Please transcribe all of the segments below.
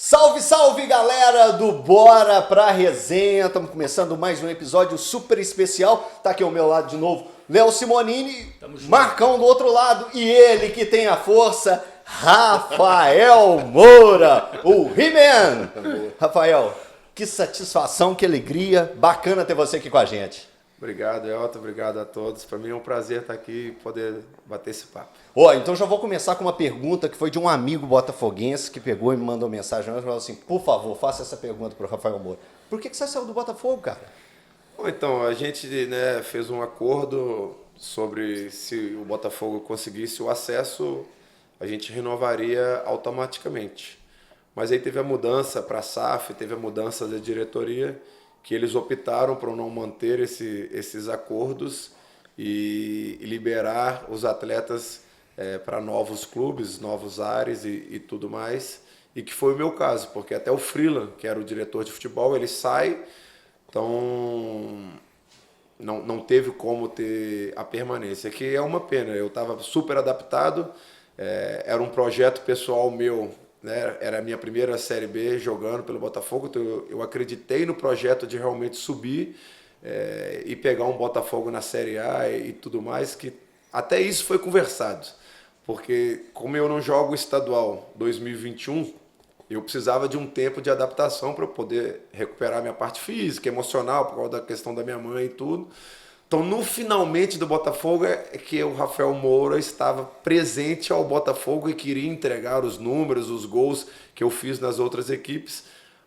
Salve, salve, galera do Bora Pra Resenha. Estamos começando mais um episódio super especial. Tá aqui ao meu lado de novo Léo Simonini, Marcão do outro lado e ele que tem a força, Rafael Moura, o He-Man. Rafael, que satisfação, que alegria, bacana ter você aqui com a gente. Obrigado, Elton. Obrigado a todos. Para mim é um prazer estar aqui e poder bater esse papo. Então já vou começar com uma pergunta que foi de um amigo botafoguense que pegou e me mandou mensagem e falou assim: por favor, faça essa pergunta para o Rafael Moura. Por que você saiu do Botafogo, cara? Bom, então, a gente fez um acordo sobre se o Botafogo conseguisse o acesso, a gente renovaria automaticamente. Mas aí teve a mudança para a SAF, teve a mudança da diretoria, que eles optaram por não manter esses acordos e liberar os atletas para novos clubes, novos ares e tudo mais. E que foi o meu caso, porque até o Freeland, que era o diretor de futebol, ele sai, então não teve como ter a permanência, que é uma pena. Eu estava super adaptado, era um projeto pessoal meu, né? Era a minha primeira Série B jogando pelo Botafogo, então eu acreditei no projeto de realmente subir e pegar um Botafogo na Série A e tudo mais, que até isso foi conversado, porque como eu não jogo estadual 2021, eu precisava de um tempo de adaptação para eu poder recuperar minha parte física, emocional, por causa da questão da minha mãe e tudo. Então, no finalmente do Botafogo é que o Rafael Moura estava presente ao Botafogo e queria entregar os números, os gols que eu fiz nas outras equipes,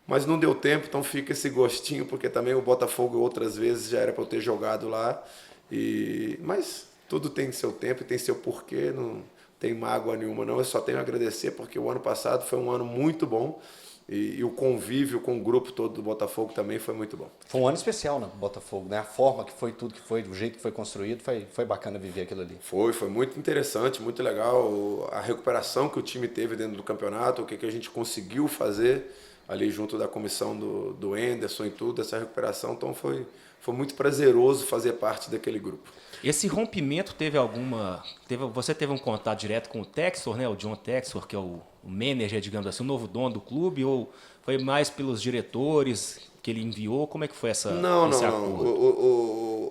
mas não deu tempo, então fica esse gostinho, porque também o Botafogo outras vezes já era para eu ter jogado lá. Mas tudo tem seu tempo e tem seu porquê, não tem mágoa nenhuma não, eu só tenho a agradecer porque o ano passado foi um ano muito bom. E o convívio com o grupo todo do Botafogo também foi muito bom. Foi um ano especial no Botafogo, né? A forma que foi, tudo que foi, do jeito que foi construído, foi bacana viver aquilo ali. Foi muito interessante, muito legal a recuperação que o time teve dentro do campeonato, o que a gente conseguiu fazer ali junto da comissão do Anderson e tudo, essa recuperação. Então foi muito prazeroso fazer parte daquele grupo. Esse rompimento você teve um contato direto com o Textor, né? O John Textor, que é o manager, digamos assim, o novo dono do clube, ou foi mais pelos diretores que ele enviou? Como é que foi esse acordo?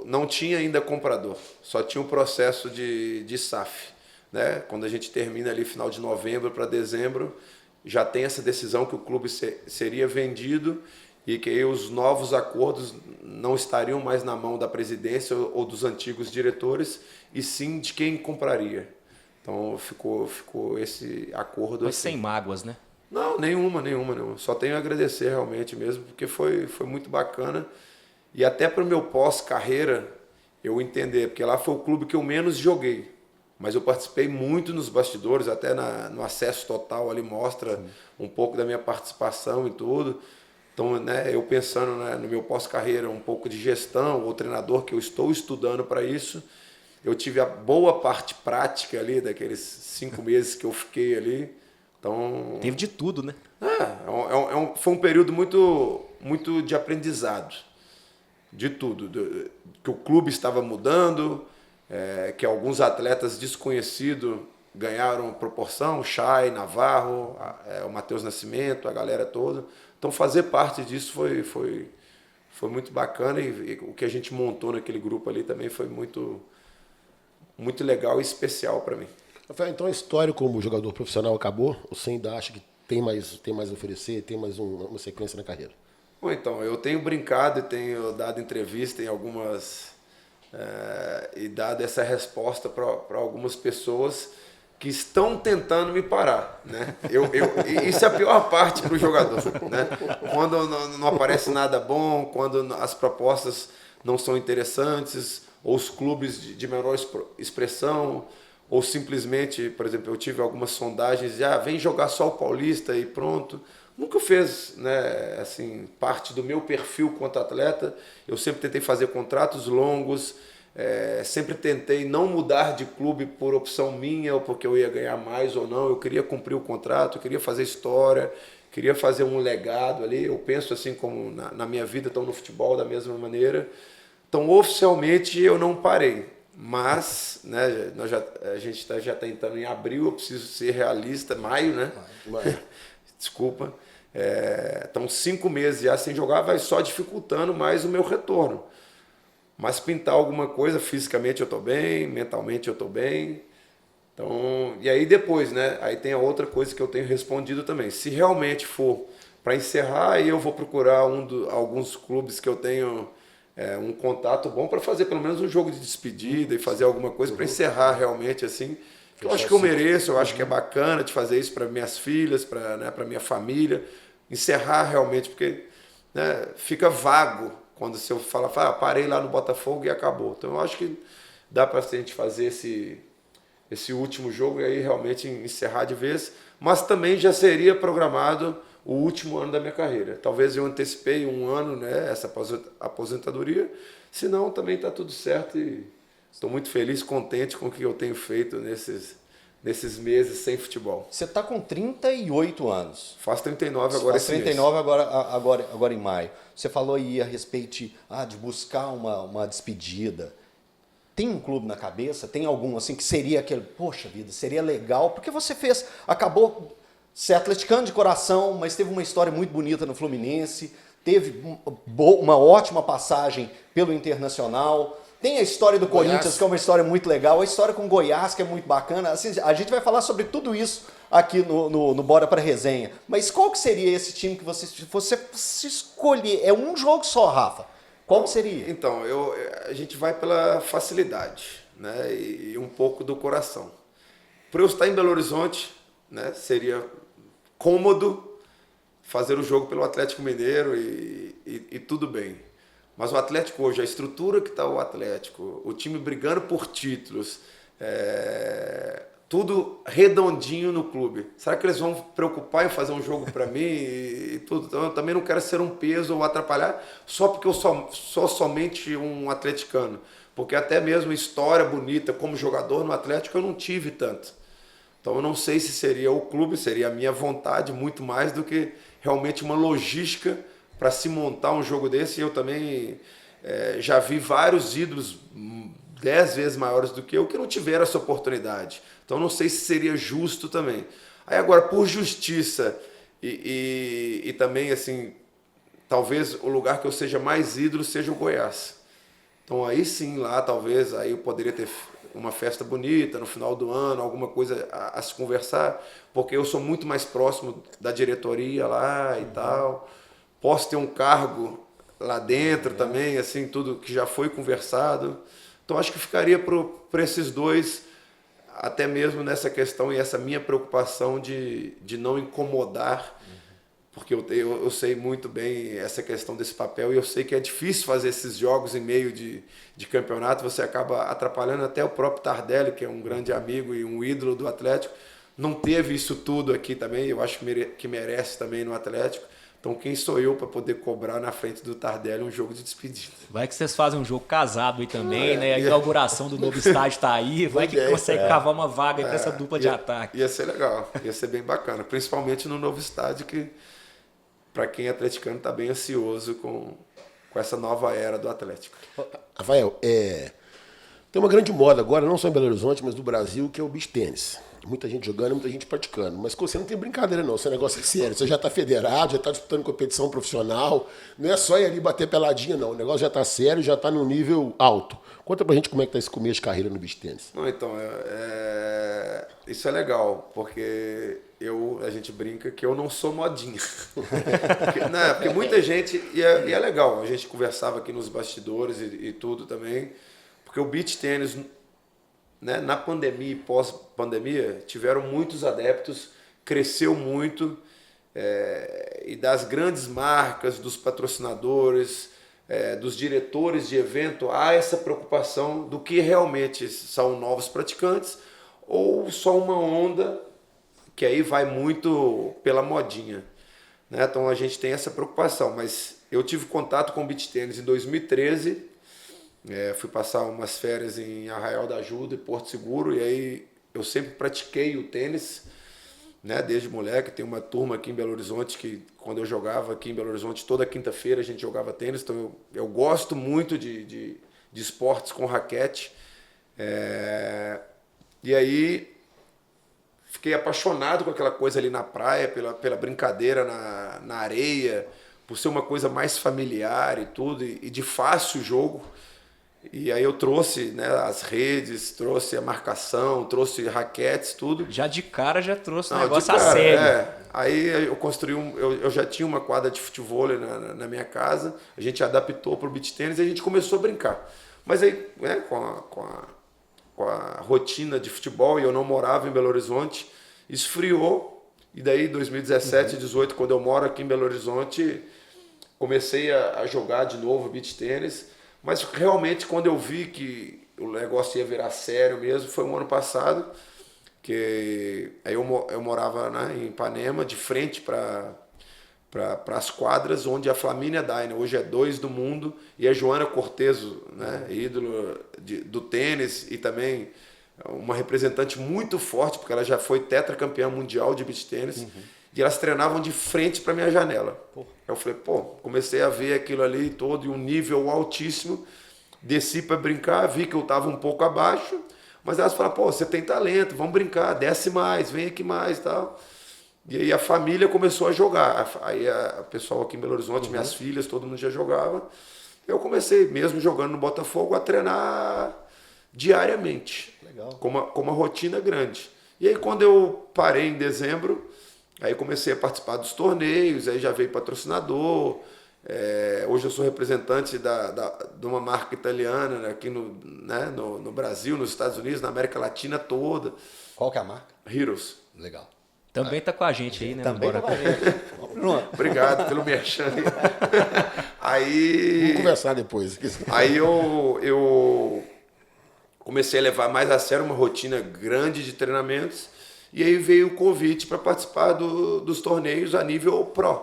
Não tinha ainda comprador, só tinha um processo de SAF, né? Quando a gente termina ali final de novembro para dezembro, já tem essa decisão que o clube seria vendido e que aí os novos acordos não estariam mais na mão da presidência ou dos antigos diretores, e sim de quem compraria. Então ficou esse acordo. Mas assim. sem mágoas, né? Não, nenhuma. Só tenho a agradecer realmente mesmo, porque foi muito bacana. E até para o meu pós-carreira eu entender, porque lá foi o clube que eu menos joguei. Mas eu participei muito nos bastidores, até no acesso total ali mostra um pouco da minha participação e tudo. Então, eu pensando no meu pós-carreira, um pouco de gestão, ou treinador, que eu estou estudando para isso, eu tive a boa parte prática ali, daqueles 5 meses que eu fiquei ali. Então, teve de tudo, né? Foi um período muito de aprendizado, de tudo. Que o clube estava mudando, que alguns atletas desconhecidos ganharam proporção, o Chay, Navarro, o Matheus Nascimento, a galera toda. Então fazer parte disso foi muito bacana, e o que a gente montou naquele grupo ali também foi muito legal e especial para mim. Rafael, então a história como jogador profissional acabou? Ou você ainda acha que tem mais a oferecer, tem mais uma sequência na carreira? Bom, então, eu tenho brincado e tenho dado entrevista em algumas... e dado essa resposta para algumas pessoas que estão tentando me parar, né? Isso é a pior parte para o jogador, né? Quando não aparece nada bom, quando as propostas não são interessantes, ou os clubes de menor expressão, ou simplesmente, por exemplo, eu tive algumas sondagens de vem jogar só o Paulista e pronto. Nunca fez, né, assim, parte do meu perfil quanto atleta. Eu sempre tentei fazer contratos longos, sempre tentei não mudar de clube por opção minha, ou porque eu ia ganhar mais ou não. Eu queria cumprir o contrato, eu queria fazer história, queria fazer um legado ali. Eu penso assim como na minha vida, então no futebol da mesma maneira. Então oficialmente eu não parei, mas né, a gente já está entrando em abril, eu preciso ser realista, maio, né? Desculpa. Então 5 meses já sem jogar vai só dificultando mais o meu retorno. Mas pintar alguma coisa, fisicamente eu estou bem, mentalmente eu estou bem. Então, e aí depois, né? Aí tem a outra coisa que eu tenho respondido também. Se realmente for para encerrar, aí eu vou procurar alguns clubes que eu tenho um contato bom para fazer pelo menos um jogo de despedida e fazer alguma coisa para encerrar realmente assim. Eu acho que eu mereço, eu acho que é bacana de fazer isso para minhas filhas, para minha família, encerrar realmente, porque, né, fica vago quando você fala, parei lá no Botafogo e acabou. Então eu acho que dá para a gente fazer esse último jogo e aí realmente encerrar de vez, mas também já seria programado o último ano da minha carreira. Talvez eu antecipei um ano, né, essa aposentadoria, senão também está tudo certo e estou muito feliz, contente com o que eu tenho feito nesses meses sem futebol. Você está com 38 anos. Faço 39 agora esse mês. 39 agora em maio. Você falou aí a respeito de buscar uma despedida. Tem um clube na cabeça? Tem algum assim que seria aquele, poxa vida, seria legal? Porque você acabou ser atleticano de coração, mas teve uma história muito bonita no Fluminense, teve uma ótima passagem pelo Internacional. Tem a história do Corinthians, que é uma história muito legal, a história com Goiás, que é muito bacana. Assim, a gente vai falar sobre tudo isso aqui no Bora Pra Resenha. Mas qual que seria esse time que você se escolher? É um jogo só, Rafa. Qual que seria? Então, a gente vai pela facilidade, né, e um pouco do coração. Por eu estar em Belo Horizonte, né, seria cômodo fazer o jogo pelo Atlético Mineiro e tudo bem. Mas o Atlético hoje, a estrutura que está o Atlético, o time brigando por títulos, tudo redondinho no clube. Será que eles vão preocupar em fazer um jogo para mim e tudo? Então, eu também não quero ser um peso ou atrapalhar só porque eu sou somente um atleticano. Porque até mesmo história bonita como jogador no Atlético eu não tive tanto. Então eu não sei se seria o clube, seria a minha vontade muito mais do que realmente uma logística para se montar um jogo desse. Eu também já vi vários ídolos 10 vezes maiores do que eu que não tiveram essa oportunidade. Então não sei se seria justo também. Aí agora, por justiça e também, assim, talvez o lugar que eu seja mais ídolo seja o Goiás. Então aí sim, lá talvez, aí eu poderia ter uma festa bonita no final do ano, alguma coisa a se conversar, porque eu sou muito mais próximo da diretoria lá e tal. Posso ter um cargo lá dentro também, assim, tudo que já foi conversado. Então acho que ficaria para esses dois, até mesmo nessa questão e essa minha preocupação de não incomodar, porque eu sei muito bem essa questão desse papel e eu sei que é difícil fazer esses jogos em meio de campeonato, você acaba atrapalhando até o próprio Tardelli, que é um grande amigo e um ídolo do Atlético, não teve isso tudo aqui também, eu acho que merece também no Atlético. Então quem sou eu para poder cobrar na frente do Tardelli um jogo de despedida? Vai que vocês fazem um jogo casado aí também, né? A inauguração do novo estádio tá aí, vai que consegue cavar uma vaga aí pra essa dupla de ataque. Ia ser legal, ia ser bem bacana, principalmente no novo estádio que, para quem é atleticano, está bem ansioso com essa nova era do Atlético. Rafael, tem uma grande moda agora, não só em Belo Horizonte, mas no Brasil, que é o beach tênis. Muita gente jogando, muita gente praticando. Mas você não tem brincadeira não, esse negócio é sério. Você já está federado, já está disputando competição profissional. Não é só ir ali bater peladinha, não. O negócio já está sério, já está num nível alto. Conta pra gente como é que está esse começo de carreira no beach tênis. Não, então, isso é legal, porque a gente brinca que eu não sou modinha. porque muita gente, e é legal, a gente conversava aqui nos bastidores e tudo também, porque o beach tênis, né, na pandemia e pós-pandemia, tiveram muitos adeptos, cresceu muito, e das grandes marcas, dos patrocinadores, dos diretores de evento, há essa preocupação do que realmente são novos praticantes ou só uma onda que aí vai muito pela modinha, né? Então a gente tem essa preocupação, mas eu tive contato com o beach tênis em 2013, fui passar umas férias em Arraial da Ajuda e Porto Seguro, e aí eu sempre pratiquei o tênis, né, desde moleque. Tem uma turma aqui em Belo Horizonte que, quando eu jogava aqui em Belo Horizonte, toda quinta-feira a gente jogava tênis, então eu gosto muito de esportes com raquete. E aí fiquei apaixonado com aquela coisa ali na praia, pela brincadeira na areia, por ser uma coisa mais familiar e tudo, e de fácil jogo. E aí eu trouxe, né, as redes, trouxe a marcação, trouxe raquetes, tudo. Já de cara já trouxe o Não, negócio de cara, a sério. Aí eu construí eu já tinha uma quadra de futebol na minha casa, a gente adaptou para o beach tênis e a gente começou a brincar. Mas aí, né, com a rotina de futebol, e eu não morava em Belo Horizonte, esfriou. E daí, 2017, 2018, quando eu moro aqui em Belo Horizonte, comecei a jogar de novo beach tênis. Mas realmente, quando eu vi que o negócio ia virar sério mesmo, foi um ano passado, que aí eu morava, né, em Ipanema, de frente para as quadras, onde a Flamínia Dainer hoje é 2 do mundo, e a Joana Cortezo, né, ídolo do tênis, e também uma representante muito forte, porque ela já foi tetracampeã mundial de beach tênis, e elas treinavam de frente para minha janela. Eu falei, comecei a ver aquilo ali todo, e um nível altíssimo, desci para brincar, vi que eu estava um pouco abaixo, mas elas falaram, você tem talento, vamos brincar, desce mais, vem aqui mais e tal. E aí a família começou a jogar. Aí o pessoal aqui em Belo Horizonte, minhas filhas, todo mundo já jogava. Eu comecei, mesmo jogando no Botafogo, a treinar diariamente. Legal. Com uma rotina grande. E aí quando eu parei em dezembro, aí comecei a participar dos torneios, aí já veio patrocinador. Hoje eu sou representante de uma marca italiana, né, aqui no Brasil, nos Estados Unidos, na América Latina toda. Qual que é a marca? Heroes. Legal. Também tá com a gente aí, né? Também Bora. tá com a gente. Obrigado pelo merchan. Aí, Vamos conversar depois. aí eu comecei a levar mais a sério uma rotina grande de treinamentos, e aí veio o convite para participar dos torneios a nível pro.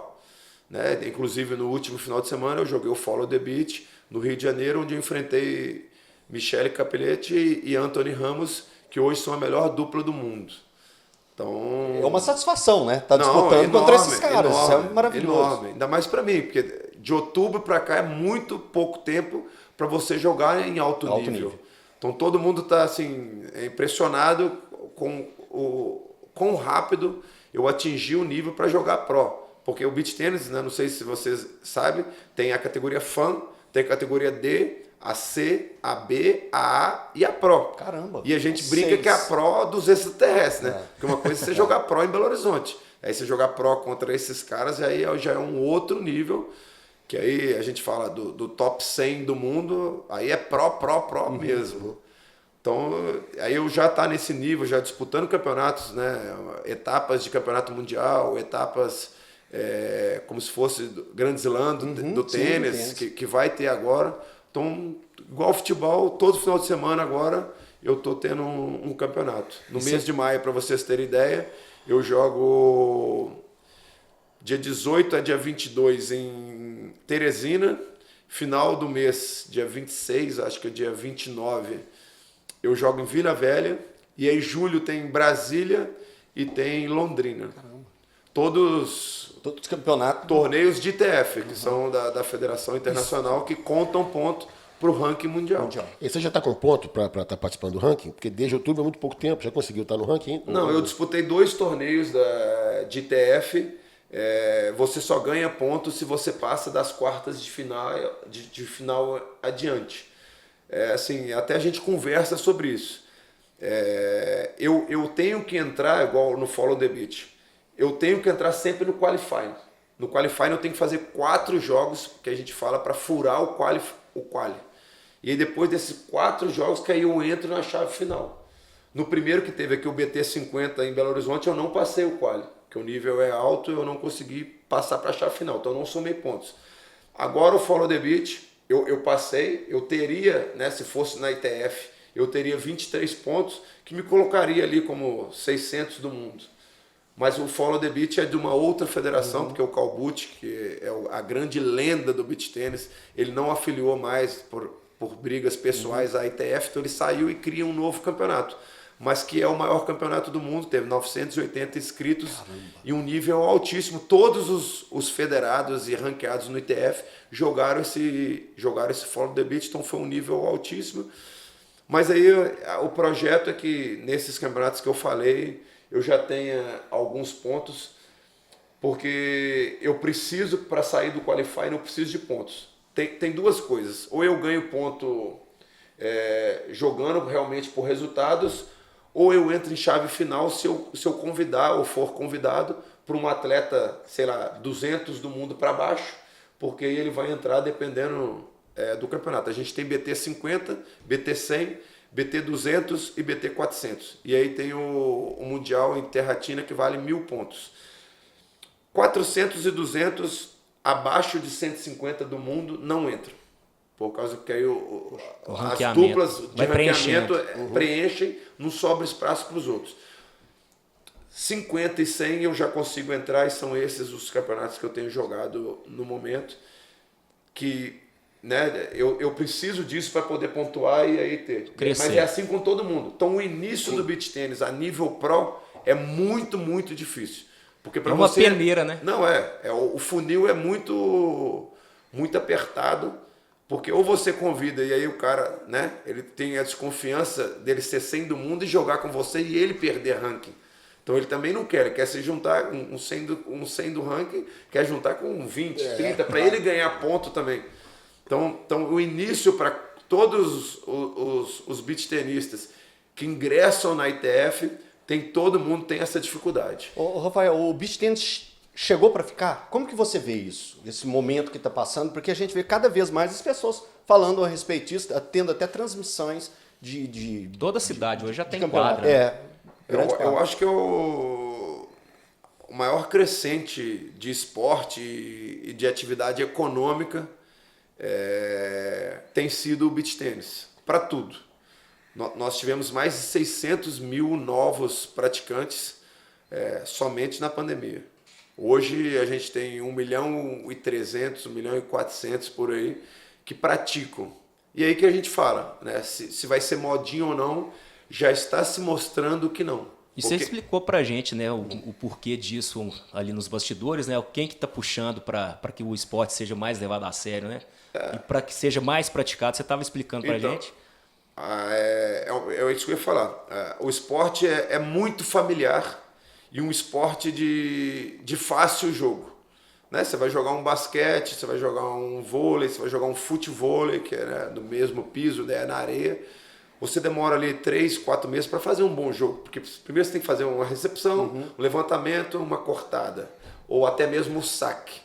Né? Inclusive no último final de semana eu joguei o Follow the Beach no Rio de Janeiro, onde eu enfrentei Michele Capelletti e Anthony Ramos, que hoje são a melhor dupla do mundo. Então, É uma satisfação, né? Tá disputando contra esses caras. Isso é maravilhoso. Enorme. Ainda mais para mim, porque de outubro para cá é muito pouco tempo para você jogar em alto nível. Então todo mundo está assim, impressionado com o quão rápido eu atingi o nível para jogar pro. Porque o beach tênis, né, não sei se vocês sabem, tem a categoria FAN, tem a categoria D, a C, a B, a A e a Pro. Caramba. E a gente brinca que é a Pro dos extraterrestres, né? Porque uma coisa é você jogar Pro em Belo Horizonte. Aí você jogar Pro contra esses caras, aí já é um outro nível, que aí a gente fala do top 100 do mundo, aí é Pro mesmo. Então, aí eu já tá nesse nível, já disputando campeonatos, né? Etapas de campeonato mundial, etapas como se fosse Grand Slam do tênis, que vai ter agora. Então, igual futebol, todo final de semana agora eu tô tendo um campeonato. No mês de maio, para vocês terem ideia, eu jogo dia 18 a dia 22 em Teresina. Final do mês, dia 26, acho que é dia 29, eu jogo em Vila Velha. E aí julho tem Brasília e tem Londrina. Caramba. Todos os campeonatos. Torneios de ITF, que são da Federação Internacional, que contam ponto para o ranking mundial. E você já está com ponto para estar participando do ranking? Porque desde outubro é muito pouco tempo, já conseguiu estar no ranking? Não, eu disputei 2 torneios de ITF. Você só ganha ponto se você passa das quartas de final adiante. Assim, até a gente conversa sobre isso. Eu tenho que entrar, igual no Follow the Beach, eu tenho que entrar sempre no qualifying. No qualifying eu tenho que fazer 4 jogos, que a gente fala, para furar o quali. E aí depois desses 4 jogos que aí eu entro na chave final. No primeiro que teve aqui o BT50 em Belo Horizonte, eu não passei o quali, porque o nível é alto e eu não consegui passar para a chave final, então eu não somei pontos. Agora o Follow the Beach, eu passei, eu teria, né, se fosse na ITF, eu teria 23 pontos, que me colocaria ali como 600 do mundo. Mas o Follow the Beach é de uma outra federação, porque o Calbucci, que é a grande lenda do beach tênis, ele não afiliou mais por brigas pessoais à ITF, então ele saiu e cria um novo campeonato. Mas que é o maior campeonato do mundo, teve 980 inscritos. Caramba. E um nível altíssimo. Todos os federados e ranqueados no ITF jogaram esse Follow the Beach, então foi um nível altíssimo. Mas aí o projeto é que nesses campeonatos que eu falei, eu já tenha alguns pontos, porque eu preciso, para sair do Qualify, não preciso de pontos. Tem duas coisas, ou eu ganho ponto jogando realmente por resultados, ou eu entro em chave final se eu convidar ou for convidado por um atleta, sei lá, 200 do mundo para baixo, porque ele vai entrar dependendo do campeonato. A gente tem BT 50, BT 100, BT 200 e BT 400. E aí tem o Mundial em Terratina que vale 1.000 pontos. 400 e 200 abaixo de 150 do mundo não entram. Por causa que aí as duplas de ranqueamento preenchem, não sobra espaço para os outros. 50 e 100 eu já consigo entrar e são esses os campeonatos que eu tenho jogado no momento. Que né, eu preciso disso para poder pontuar e aí ter. Crescer. Mas é assim com todo mundo. Então o início do beach tênis a nível pro é muito, muito difícil. Porque para uma você, peneira, né? Não o funil é muito, muito apertado. Porque ou você convida e aí o cara, né, ele tem a desconfiança dele ser 100 do mundo e jogar com você e ele perder ranking. Então ele também não quer, ele quer se juntar, um 100 do ranking, quer juntar com 20, 30, para ele ganhar ponto também. Então o início para todos os beach tenistas que ingressam na ITF, todo mundo tem essa dificuldade. Ô, Rafael, o beach tennis chegou para ficar? Como que você vê isso? Esse momento que está passando? Porque a gente vê cada vez mais as pessoas falando a respeito disso, tendo até transmissões de Toda a cidade hoje já tem campeonato. quadra. Né? Eu acho que o maior crescente de esporte e de atividade econômica tem sido o beach tênis, para tudo. Nós tivemos mais de 600 mil novos praticantes somente na pandemia. Hoje a gente tem 1.300.000, 1.400.000 por aí que praticam. E aí que a gente fala, né? Se vai ser modinha ou não, já está se mostrando que não. E você explicou pra gente, né, o porquê disso ali nos bastidores, né? Quem que tá puxando para que o esporte seja mais levado a sério, né? E para que seja mais praticado, você estava explicando pra gente. É isso que eu ia falar. O esporte é muito familiar e um esporte de fácil jogo. Né? Você vai jogar um basquete, você vai jogar um vôlei, você vai jogar um futevôlei, que é do mesmo piso, né, na areia. Você demora ali 3, 4 meses para fazer um bom jogo, porque primeiro você tem que fazer uma recepção, um levantamento, uma cortada, ou até mesmo o saque.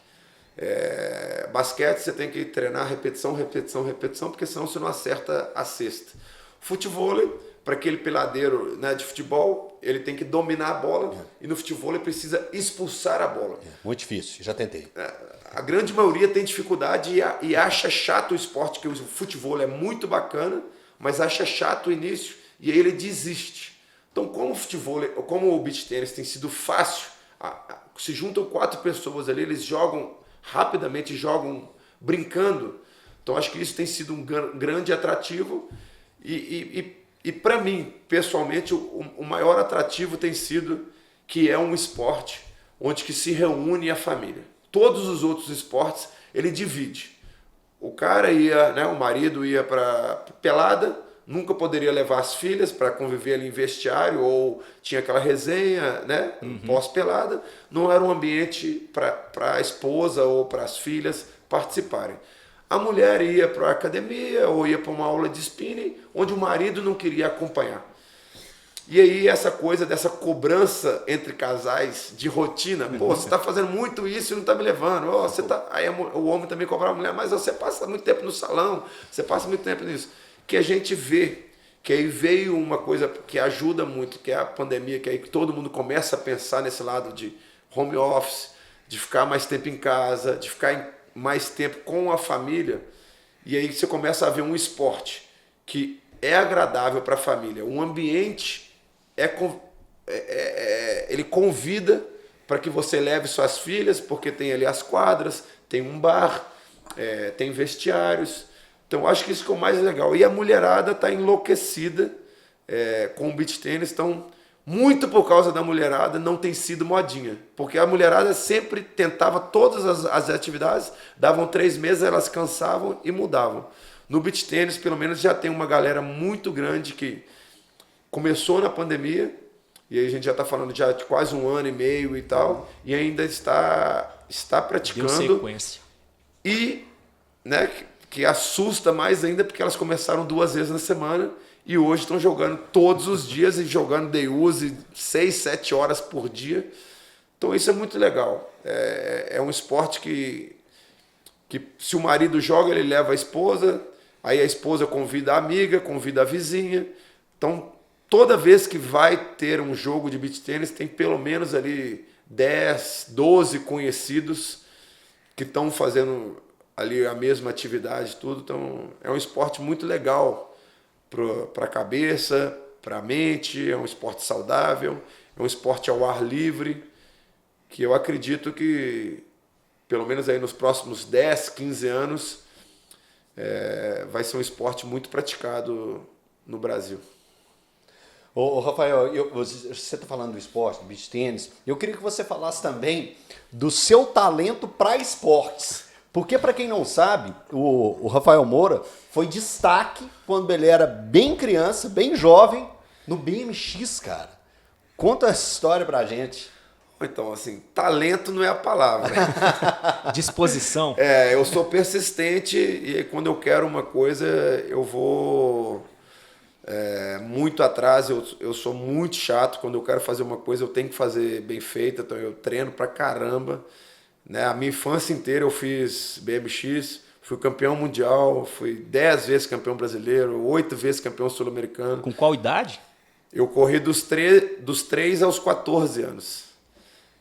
Basquete você tem que treinar repetição, repetição, repetição, porque senão você não acerta a cesta. Futevôlei, para aquele peladeiro, né, de futebol, ele tem que dominar a bola e no futebol ele precisa expulsar a bola. Muito difícil, já tentei. A grande maioria tem dificuldade e acha chato o esporte, que o futebol é muito bacana, mas acha chato o início e aí ele desiste. Então, como o futebol, como o beach tennis tem sido fácil, se juntam 4 pessoas ali, eles jogam rapidamente, jogam brincando. Então, acho que isso tem sido um grande atrativo e para mim, pessoalmente, o maior atrativo tem sido que é um esporte onde que se reúne a família. Todos os outros esportes, ele divide. O cara ia, né, o marido ia para pelada, nunca poderia levar as filhas para conviver ali em vestiário, ou tinha aquela resenha, né, pós-pelada. Não era um ambiente para a esposa ou para as filhas participarem. A mulher ia para a academia ou ia para uma aula de spinning, onde o marido não queria acompanhar. E aí essa coisa dessa cobrança entre casais de rotina, pô, você está fazendo muito isso e não está me levando. Oh, você tá... Aí o homem também cobrava a mulher, mas você passa muito tempo no salão, você passa muito tempo nisso. Que a gente vê, que aí veio uma coisa que ajuda muito, que é a pandemia, que aí todo mundo começa a pensar nesse lado de home office, de ficar mais tempo em casa, de ficar mais tempo com a família, e aí você começa a ver um esporte que é agradável para a família, um ambiente ele convida para que você leve suas filhas, porque tem ali as quadras, tem um bar, tem vestiários. Então acho que isso que é o mais legal. E a mulherada está enlouquecida com o beach tênis, então muito por causa da mulherada não tem sido modinha, porque a mulherada sempre tentava todas as atividades, davam 3 meses, elas cansavam e mudavam. No beach tênis, pelo menos, já tem uma galera muito grande que começou na pandemia e a gente já está falando já de quase 1 ano e meio e tal, e ainda está praticando. Deu sequência. E, né, que assusta mais ainda, porque elas começaram 2 vezes na semana e hoje estão jogando todos os dias e jogando day use 6, 7 horas por dia. Então isso é muito legal. É um esporte que se o marido joga, ele leva a esposa, aí a esposa convida a amiga, convida a vizinha. Então, toda vez que vai ter um jogo de beach tênis, tem pelo menos ali 10, 12 conhecidos que estão fazendo ali a mesma atividade, tudo. Então, é um esporte muito legal para a cabeça, para a mente, é um esporte saudável, é um esporte ao ar livre, que eu acredito que, pelo menos aí nos próximos 10, 15 anos, vai ser um esporte muito praticado no Brasil. Ô Rafael, você está falando do esporte, do beach tênis, eu queria que você falasse também do seu talento para esportes. Porque, para quem não sabe, o Rafael Moura foi destaque quando ele era bem criança, bem jovem, no BMX, cara. Conta essa história pra gente. Então, assim, talento não é a palavra. Disposição. Eu sou persistente e quando eu quero uma coisa, eu vou muito atrás. Eu sou muito chato. Quando eu quero fazer uma coisa, eu tenho que fazer bem feita. Então, eu treino pra caramba. Né? A minha infância inteira eu fiz BMX, fui campeão mundial, fui 10 vezes campeão brasileiro, 8 vezes campeão sul-americano. Com qual idade? Eu corri dos 3 aos 14 anos.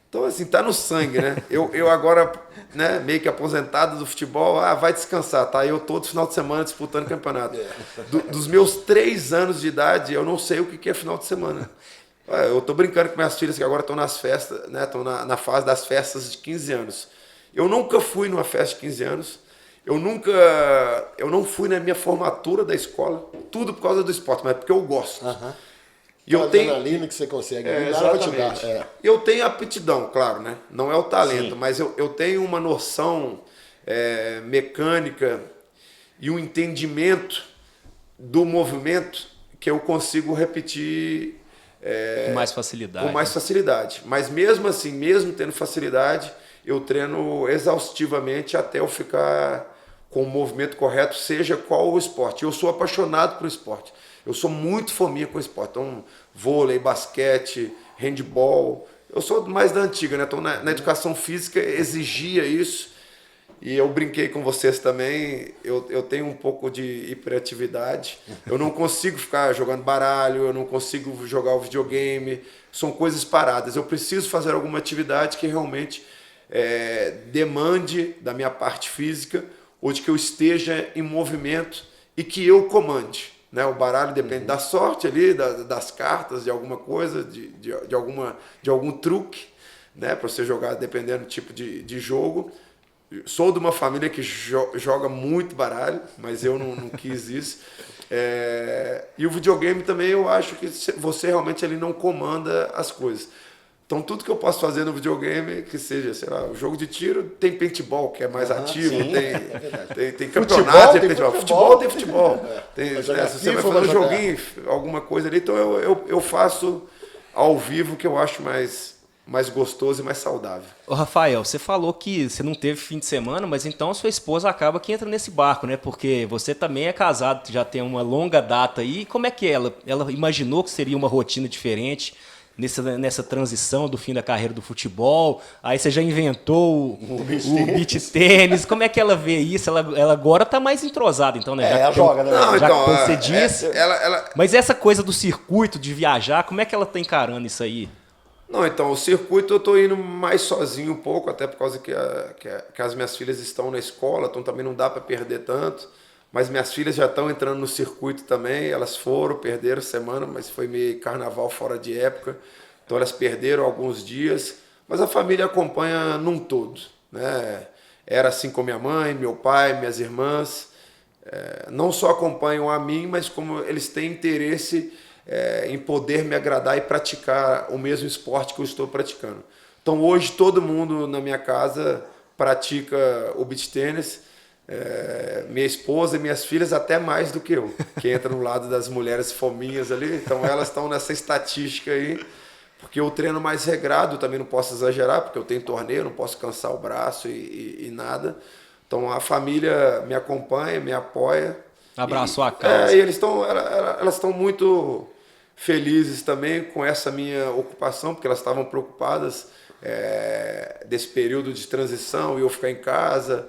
Então, assim, tá no sangue, né? Eu agora, né, meio que aposentado do futebol, vai descansar, tá? Eu todo final de semana disputando campeonato. Dos meus 3 anos de idade, eu não sei o que é final de semana. Eu tô brincando com minhas filhas que agora estão nas festas, né? Estão na fase das festas de 15 anos. Eu nunca fui numa festa de 15 anos. Eu não fui na minha formatura da escola, tudo por causa do esporte, mas porque eu gosto. E eu tenho adrenalina que você consegue. Exatamente. Eu tenho aptidão, claro, né? Não é o talento, sim, mas eu tenho uma noção mecânica e um entendimento do movimento que eu consigo repetir com mais facilidade. Com mais facilidade. Mas mesmo assim, mesmo tendo facilidade, eu treino exaustivamente até eu ficar com o movimento correto, seja qual o esporte. Eu sou apaixonado por esporte. Eu sou muito fominha com esporte. Então, vôlei, basquete, handball. Eu sou mais da antiga, né? Então, na educação física exigia isso. E eu brinquei com vocês também. Eu tenho um pouco de hiperatividade. Eu não consigo ficar jogando baralho, eu não consigo jogar o videogame. São coisas paradas. Eu preciso fazer alguma atividade que realmente demande da minha parte física ou de que eu esteja em movimento e que eu comande. Né? O baralho depende da sorte ali, das cartas, de alguma coisa, de algum truque, né? Para você jogar dependendo do tipo de jogo. Sou de uma família que joga muito baralho, mas eu não quis isso. E o videogame também eu acho que você realmente ali não comanda as coisas. Então tudo que eu posso fazer no videogame, que seja, sei lá, o jogo de tiro, tem paintball, que é mais ativo, tem campeonato, tem paintball. Futebol tem futebol. Se você vai fazer um joguinho, alguma coisa ali, então eu faço ao vivo, que eu acho mais gostoso e mais saudável. Ô Rafael, você falou que você não teve fim de semana, mas então a sua esposa acaba que entra nesse barco, né? Porque você também é casado, já tem uma longa data aí. Como é que ela imaginou que seria uma rotina diferente nessa transição do fim da carreira do futebol? Aí você já inventou o beach tênis. Como é que ela vê isso? Ela agora tá mais entrosada, então, né? Ela joga, né? Já então, você disse. Mas essa coisa do circuito, de viajar, como é que ela tá encarando isso aí? Não, então, o circuito eu tô indo mais sozinho um pouco, até por causa que as minhas filhas estão na escola, então também não dá para perder tanto. Mas minhas filhas já estão entrando no circuito também, elas perderam semana, mas foi meio carnaval fora de época, então elas perderam alguns dias, mas a família acompanha num todo, né? Era assim com minha mãe, meu pai, minhas irmãs, não só acompanham a mim, mas como eles têm interesse em poder me agradar e praticar o mesmo esporte que eu estou praticando. Então hoje todo mundo na minha casa pratica o beach tênis, minha esposa e minhas filhas até mais do que eu, que entra no lado das mulheres fominhas ali, então elas estão nessa estatística aí, porque eu treino mais regrado, também não posso exagerar, porque eu tenho torneio, não posso cansar o braço e nada. Então a família me acompanha, me apoia. Abraçou a causa. E elas estão muito felizes também com essa minha ocupação, porque elas estavam preocupadas desse período de transição, eu ficar em casa,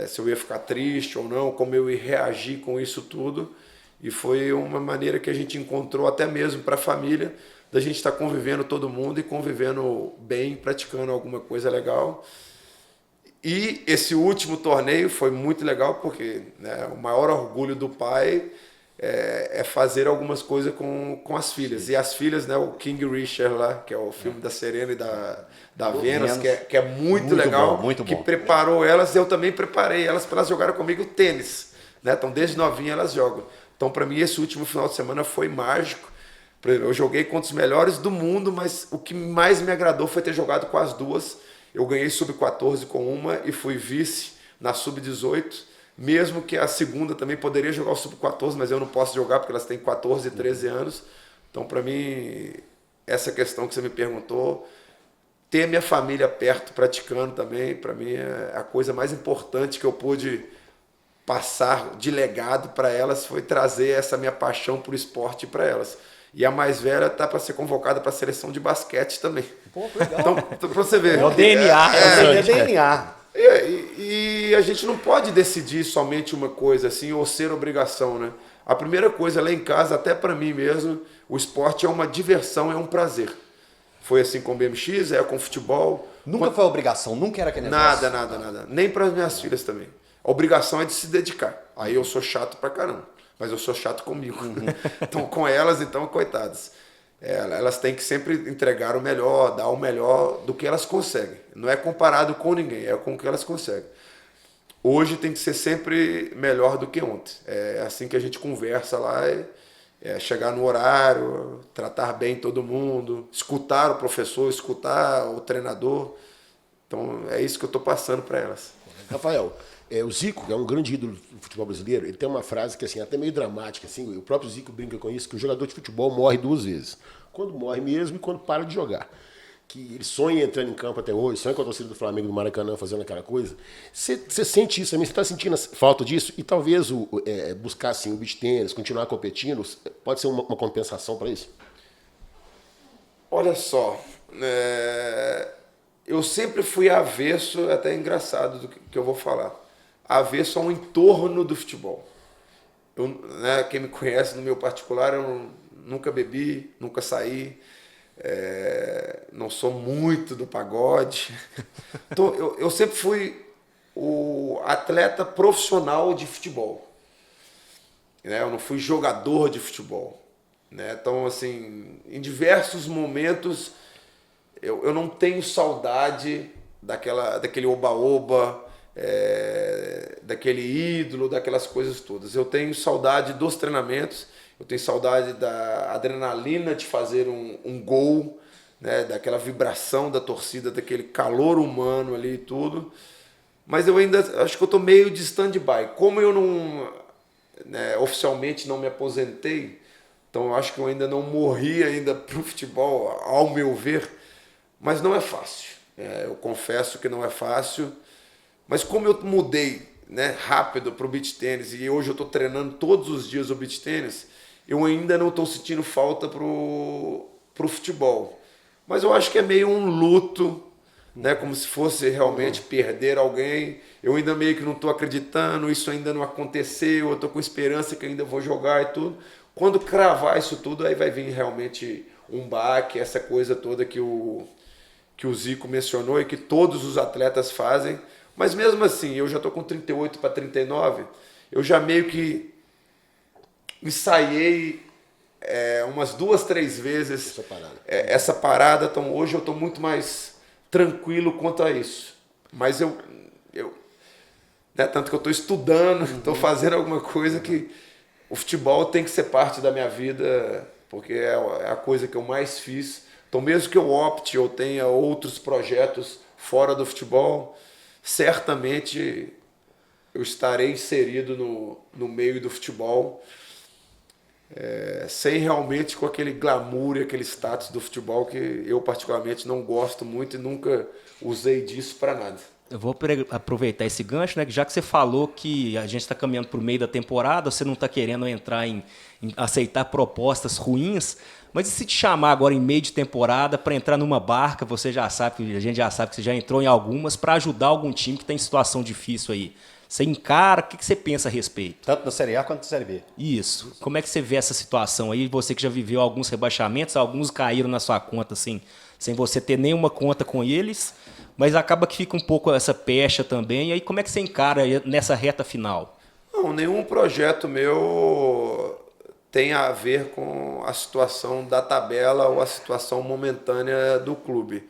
se eu ia ficar triste ou não, como eu ia reagir com isso tudo. E foi uma maneira que a gente encontrou até mesmo para a família, da gente estar convivendo todo mundo e convivendo bem, praticando alguma coisa legal. E esse último torneio foi muito legal porque, né, o maior orgulho do pai é fazer algumas coisas com as filhas. E as filhas, né, o King Richard lá, que é o filme da Serena e da Venus, que é muito legal, bom, muito que bom. preparou elas, eu também preparei elas para elas jogarem comigo tênis. Né? Então, desde novinha elas jogam. Então, para mim, esse último final de semana foi mágico. Eu joguei contra os melhores do mundo, mas o que mais me agradou foi ter jogado com as duas. Eu ganhei sub-14 com uma e fui vice na sub-18, mesmo que a segunda também poderia jogar o sub-14, mas eu não posso jogar porque elas têm 14 e 13 anos. Então, para mim, essa questão que você me perguntou, ter minha família perto praticando também, para mim é a coisa mais importante que eu pude passar de legado para elas, foi trazer essa minha paixão por esporte para elas. E a mais velha tá para ser convocada para a seleção de basquete também. Pô, legal. Então, para você ver. É o DNA. É DNA. E a gente não pode decidir somente uma coisa assim, ou ser obrigação, né? A primeira coisa lá em casa, até para mim mesmo, o esporte é uma diversão, é um prazer. Foi assim com o BMX, com o futebol. Nunca foi obrigação, nunca era aquele negócio. Nada. Nem para as minhas filhas também. A obrigação é de se dedicar. Aí eu sou chato pra caramba. Mas eu sou chato comigo. Então, com elas, então, coitadas. Elas têm que sempre entregar o melhor, dar o melhor do que elas conseguem. Não é comparado com ninguém, é com o que elas conseguem. Hoje tem que ser sempre melhor do que ontem. É assim que a gente conversa lá, chegar no horário, tratar bem todo mundo, escutar o professor, escutar o treinador. Então, é isso que eu estou passando para elas. Rafael, o Zico, que é um grande ídolo do futebol brasileiro, ele tem uma frase que assim, até meio dramática, assim, o próprio Zico brinca com isso, que o jogador de futebol morre 2 vezes. Quando morre mesmo e quando para de jogar. Que ele sonha entrando em campo até hoje, sonha com a torcida do Flamengo do Maracanã fazendo aquela coisa. Você sente isso também? Você está sentindo falta disso? E talvez buscar assim, o beach tênis, continuar competindo, pode ser uma compensação para isso? Olha só, eu sempre fui avesso, até é engraçado do que eu vou falar, avesso ao entorno do futebol. Quem me conhece no meu particular, eu nunca bebi, nunca saí, não sou muito do pagode. Então, eu sempre fui o atleta profissional de futebol. Eu não fui jogador de futebol. Então, assim, em diversos momentos, eu não tenho saudade daquele oba-oba, daquele ídolo, daquelas coisas todas. Eu tenho saudade dos treinamentos, eu tenho saudade da adrenalina de fazer um gol, daquela vibração da torcida, daquele calor humano ali e tudo. Mas eu ainda acho que eu estou meio de stand-by. Como eu não, oficialmente não me aposentei, então eu acho que eu ainda não morri ainda para o futebol, ao meu ver, mas não é fácil. Eu confesso que não é fácil. Mas como eu mudei rápido para o beach tênis e hoje eu estou treinando todos os dias o beach tênis, eu ainda não estou sentindo falta pro futebol. Mas eu acho que é meio um luto, como se fosse realmente perder alguém. Eu ainda meio que não estou acreditando, isso ainda não aconteceu, eu estou com esperança que ainda vou jogar e tudo. Quando cravar isso tudo, aí vai vir realmente um baque, essa coisa toda que o Zico mencionou e que todos os atletas fazem. Mas mesmo assim, eu já estou com 38 para 39, eu já meio que ensaiei umas 2, 3 vezes essa parada. Então hoje eu estou muito mais tranquilo quanto a isso. Mas tanto que eu estou estudando, estou fazendo alguma coisa que o futebol tem que ser parte da minha vida, porque é a coisa que eu mais fiz. Então mesmo que eu opte ou tenha outros projetos fora do futebol, certamente eu estarei inserido no meio do futebol. sem realmente com aquele glamour e aquele status do futebol que eu particularmente não gosto muito e nunca usei disso para nada. Eu vou aproveitar esse gancho, né? Já que você falou que a gente está caminhando para o meio da temporada, você não está querendo entrar em aceitar propostas ruins, mas e se te chamar agora em meio de temporada para entrar numa barca, você já sabe, a gente já sabe que você já entrou em algumas, para ajudar algum time que está em situação difícil aí. Você encara, o que você pensa a respeito? Tanto na Série A quanto na Série B. Isso. Como é que você vê essa situação aí? Você que já viveu alguns rebaixamentos, alguns caíram na sua conta, assim, sem você ter nenhuma conta com eles, mas acaba que fica um pouco essa pecha também. E aí como é que você encara nessa reta final? Não, nenhum projeto meu tem a ver com a situação da tabela ou a situação momentânea do clube.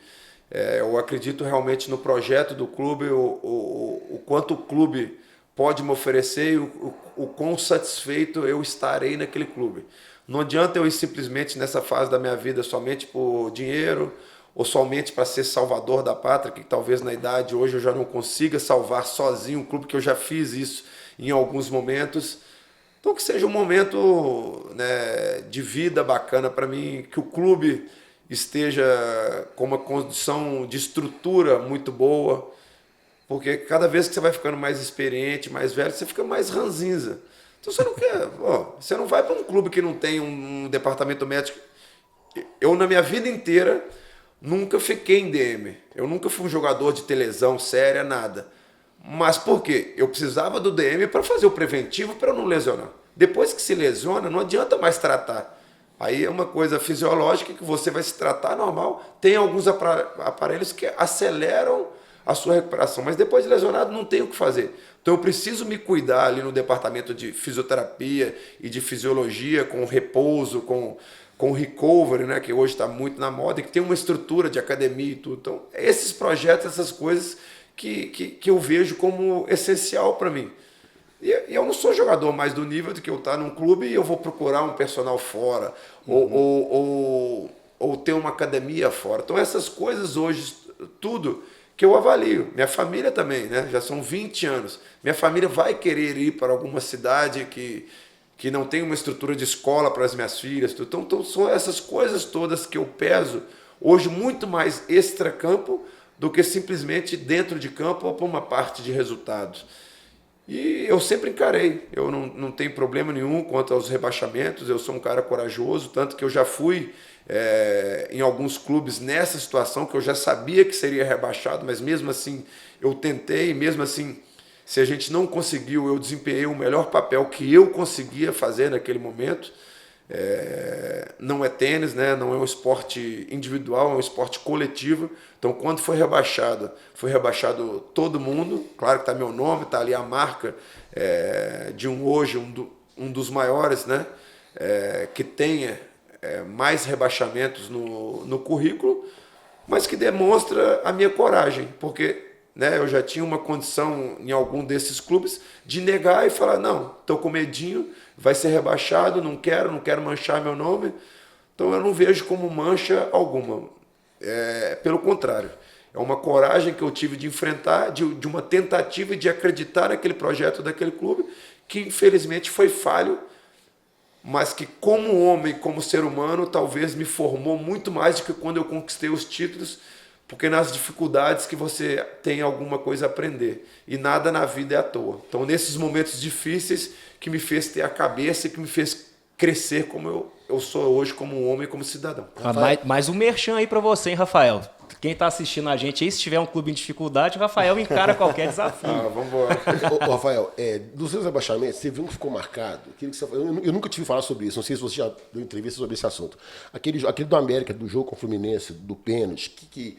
Eu acredito realmente no projeto do clube, o quanto o clube pode me oferecer e o quão satisfeito eu estarei naquele clube. Não adianta eu ir simplesmente nessa fase da minha vida somente por dinheiro ou somente para ser salvador da pátria, que talvez na idade hoje eu já não consiga salvar sozinho um clube, que eu já fiz isso em alguns momentos. Então que seja um momento, né, de vida bacana para mim, que o clube esteja com uma condição de estrutura muito boa, porque cada vez que você vai ficando mais experiente, mais velho, você fica mais ranzinza. Então você não quer, você não vai para um clube que não tem um departamento médico. Eu, na minha vida inteira, nunca fiquei em DM. Eu nunca fui um jogador de ter lesão séria, nada. Mas por quê? Eu precisava do DM para fazer o preventivo para eu não lesionar. Depois que se lesiona, não adianta mais tratar. Aí é uma coisa fisiológica que você vai se tratar normal. Tem alguns aparelhos que aceleram a sua recuperação, mas depois de lesionado não tem o que fazer. Então eu preciso me cuidar ali no departamento de fisioterapia e de fisiologia, com repouso, com recovery, né, que hoje está muito na moda, e que tem uma estrutura de academia e tudo. Então, esses projetos, essas coisas que eu vejo como essencial para mim. E eu não sou jogador mais do nível de que eu estar num clube e eu vou procurar um personal fora, ou ter uma academia fora. Então, essas coisas hoje, tudo que eu avalio. Minha família também, né? Já são 20 anos. Minha família vai querer ir para alguma cidade que não tem uma estrutura de escola para as minhas filhas. Então são essas coisas todas que eu peso hoje muito mais extracampo do que simplesmente dentro de campo ou por uma parte de resultados. E eu sempre encarei, eu não tenho problema nenhum quanto aos rebaixamentos, eu sou um cara corajoso, tanto que eu já fui em alguns clubes nessa situação, que eu já sabia que seria rebaixado, mas mesmo assim eu tentei, mesmo assim, se a gente não conseguiu, eu desempenhei o melhor papel que eu conseguia fazer naquele momento. Não é tênis, né? Não é um esporte individual, é um esporte coletivo. Então, quando foi rebaixado todo mundo. Claro que está meu nome, está ali a marca de hoje um dos maiores, né? Que tenha mais rebaixamentos no currículo, mas que demonstra a minha coragem, porque, né, eu já tinha uma condição em algum desses clubes de negar e falar, não, estou com medinho, vai ser rebaixado, não quero manchar meu nome. Então eu não vejo como mancha alguma. Pelo contrário, é uma coragem que eu tive de enfrentar, de uma tentativa de acreditar naquele projeto daquele clube, que infelizmente foi falho, mas que como homem, como ser humano, talvez me formou muito mais do que quando eu conquistei os títulos, porque nas dificuldades que você tem alguma coisa a aprender. E nada na vida é à toa. Então, nesses momentos difíceis, que me fez ter a cabeça e que me fez crescer como eu sou hoje, como um homem, como cidadão. Mais um merchan aí pra você, hein, Rafael? Quem tá assistindo a gente aí, se tiver um clube em dificuldade, o Rafael encara qualquer desafio. Vamos embora. Ô, Rafael, dos seus rebaixamentos, você viu um que ficou marcado? Eu nunca tive falar sobre isso, não sei se você já deu entrevista sobre esse assunto. Aquele do América, do jogo com o Fluminense, do pênalti, que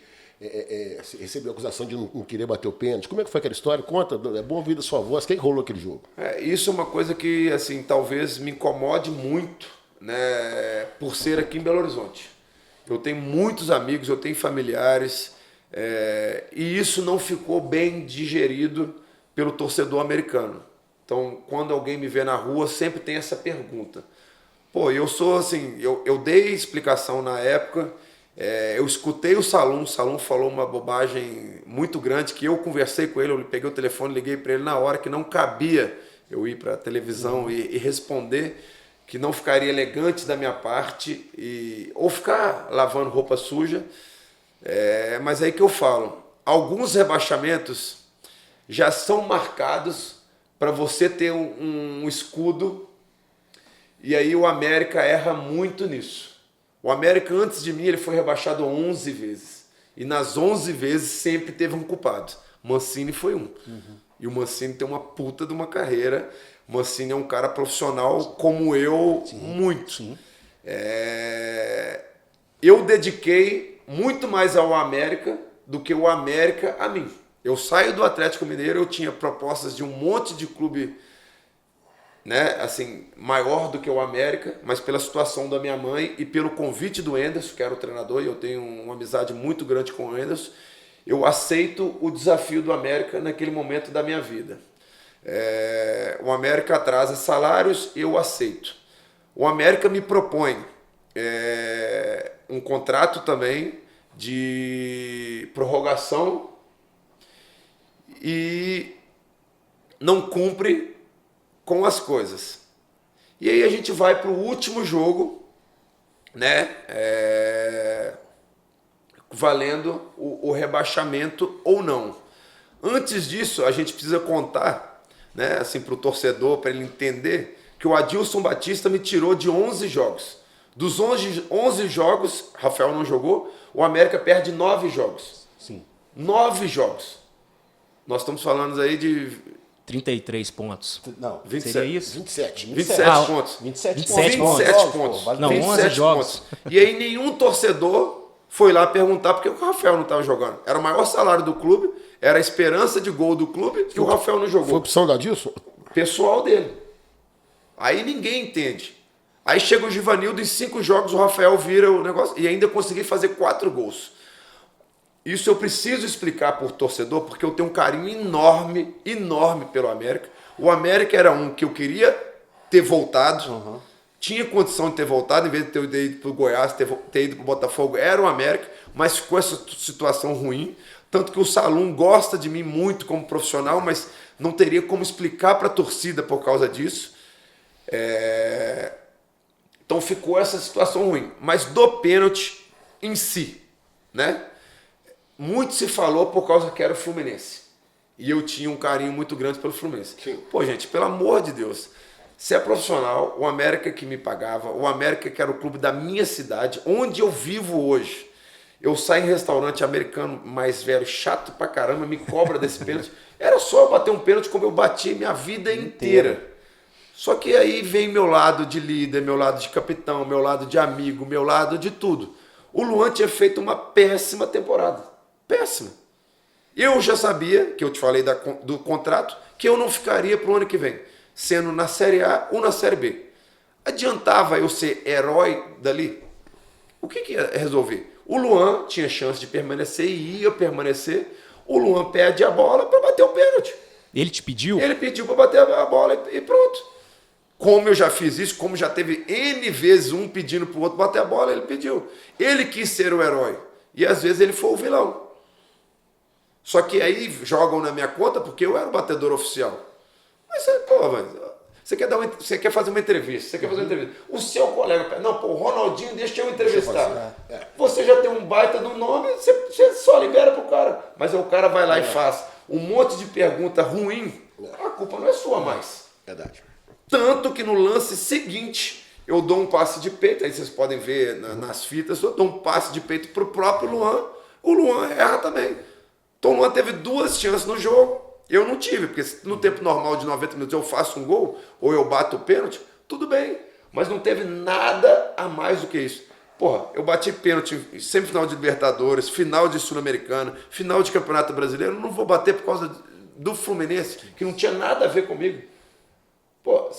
recebeu a acusação de não querer bater o pênalti. Como é que foi aquela história? Conta, é bom ouvir da sua voz. Quem rolou aquele jogo? Isso é uma coisa que, assim, talvez me incomode muito, né, por ser aqui em Belo Horizonte. Eu tenho muitos amigos, eu tenho familiares, e isso não ficou bem digerido pelo torcedor americano. Então, quando alguém me vê na rua, sempre tem essa pergunta. Pô, eu sou assim, eu dei explicação na época. Eu escutei o Salum falou uma bobagem muito grande, que eu conversei com ele, eu peguei o telefone, liguei para ele na hora que não cabia eu ir para a televisão e responder, que não ficaria elegante da minha parte, ou ficar lavando roupa suja. Mas aí que eu falo, alguns rebaixamentos já são marcados para você ter um escudo, e aí o América erra muito nisso. O América, antes de mim, ele foi rebaixado 11 vezes. E nas 11 vezes sempre teve um culpado. Mancini foi um. E o Mancini tem uma puta de uma carreira. O Mancini é um cara profissional como eu, muito. Eu dediquei muito mais ao América do que o América a mim. Eu saio do Atlético Mineiro, eu tinha propostas de um monte de clube, né, assim, maior do que o América, mas pela situação da minha mãe e pelo convite do Enderson, que era o treinador, e eu tenho uma amizade muito grande com o Enderson, eu aceito o desafio do América naquele momento da minha vida. O América atrasa salários, eu aceito. O América me propõe um contrato também de prorrogação e não cumpre com as coisas. E aí a gente vai para o último jogo, né? Valendo o rebaixamento ou não. Antes disso, a gente precisa contar, né, assim, para o torcedor, para ele entender que o Adilson Batista me tirou de 11 jogos. Dos 11 jogos, Rafael não jogou, o América perde 9 jogos. Sim. 9 jogos. Nós estamos falando aí de 33 pontos. Não, 27. Seria isso? 27. 27 pontos. 27 pontos. Não, 11 jogos. E aí nenhum torcedor foi lá perguntar porque o Rafael não estava jogando. Era o maior salário do clube, era a esperança de gol do clube e o Rafael não jogou. Foi opção da Dilson? Pessoal dele. Aí ninguém entende. Aí chega o Givanildo, em 5 jogos o Rafael vira o negócio e ainda consegui fazer 4 gols. Isso eu preciso explicar por torcedor, porque eu tenho um carinho enorme, enorme pelo América. O América era um que eu queria ter voltado, tinha condição de ter voltado, em vez de ter ido para o Goiás, ter ido para o Botafogo, era o América, mas ficou essa situação ruim. Tanto que o Salum gosta de mim muito como profissional, mas não teria como explicar para a torcida por causa disso. Então ficou essa situação ruim. Mas do pênalti em si, né? Muito se falou por causa que era o Fluminense. E eu tinha um carinho muito grande pelo Fluminense. Sim. Pô, gente, pelo amor de Deus. Se é profissional, o América que me pagava, o América que era o clube da minha cidade, onde eu vivo hoje. Eu saio em restaurante americano mais velho, chato pra caramba, me cobra desse pênalti. Era só eu bater um pênalti como eu bati minha vida inteira. Só que aí vem meu lado de líder, meu lado de capitão, meu lado de amigo, meu lado de tudo. O Luan tinha feito uma péssima temporada. Péssima. Eu já sabia, que eu te falei do contrato, que eu não ficaria para o ano que vem, sendo na Série A ou na Série B. Adiantava eu ser herói dali? O que ia resolver? O Luan tinha chance de permanecer e ia permanecer. O Luan pede a bola para bater o pênalti. Ele te pediu? Ele pediu para bater a bola e pronto. Como eu já fiz isso, como já teve N vezes um pedindo para o outro bater a bola, ele pediu. Ele quis ser o herói. E às vezes ele foi o vilão. Só que aí jogam na minha conta porque eu era o batedor oficial. Mas, pô, você quer fazer uma entrevista, o seu colega, não, pô, o Ronaldinho, deixa eu entrevistar. Você já tem um baita do nome, você só libera pro cara. Mas aí o cara vai lá e faz um monte de pergunta ruim, a culpa não é sua mais. Verdade. Tanto que no lance seguinte, eu dou um passe de peito, aí vocês podem ver nas fitas, eu dou um passe de peito pro próprio Luan, o Luan erra também. Então o Luan teve 2 chances no jogo, eu não tive, porque no tempo normal de 90 minutos eu faço um gol, ou eu bato o pênalti, tudo bem, mas não teve nada a mais do que isso. Porra, eu bati pênalti em semifinal de Libertadores, final de Sul-Americana, final de Campeonato Brasileiro, eu não vou bater por causa do Fluminense, que não tinha nada a ver comigo. Pô,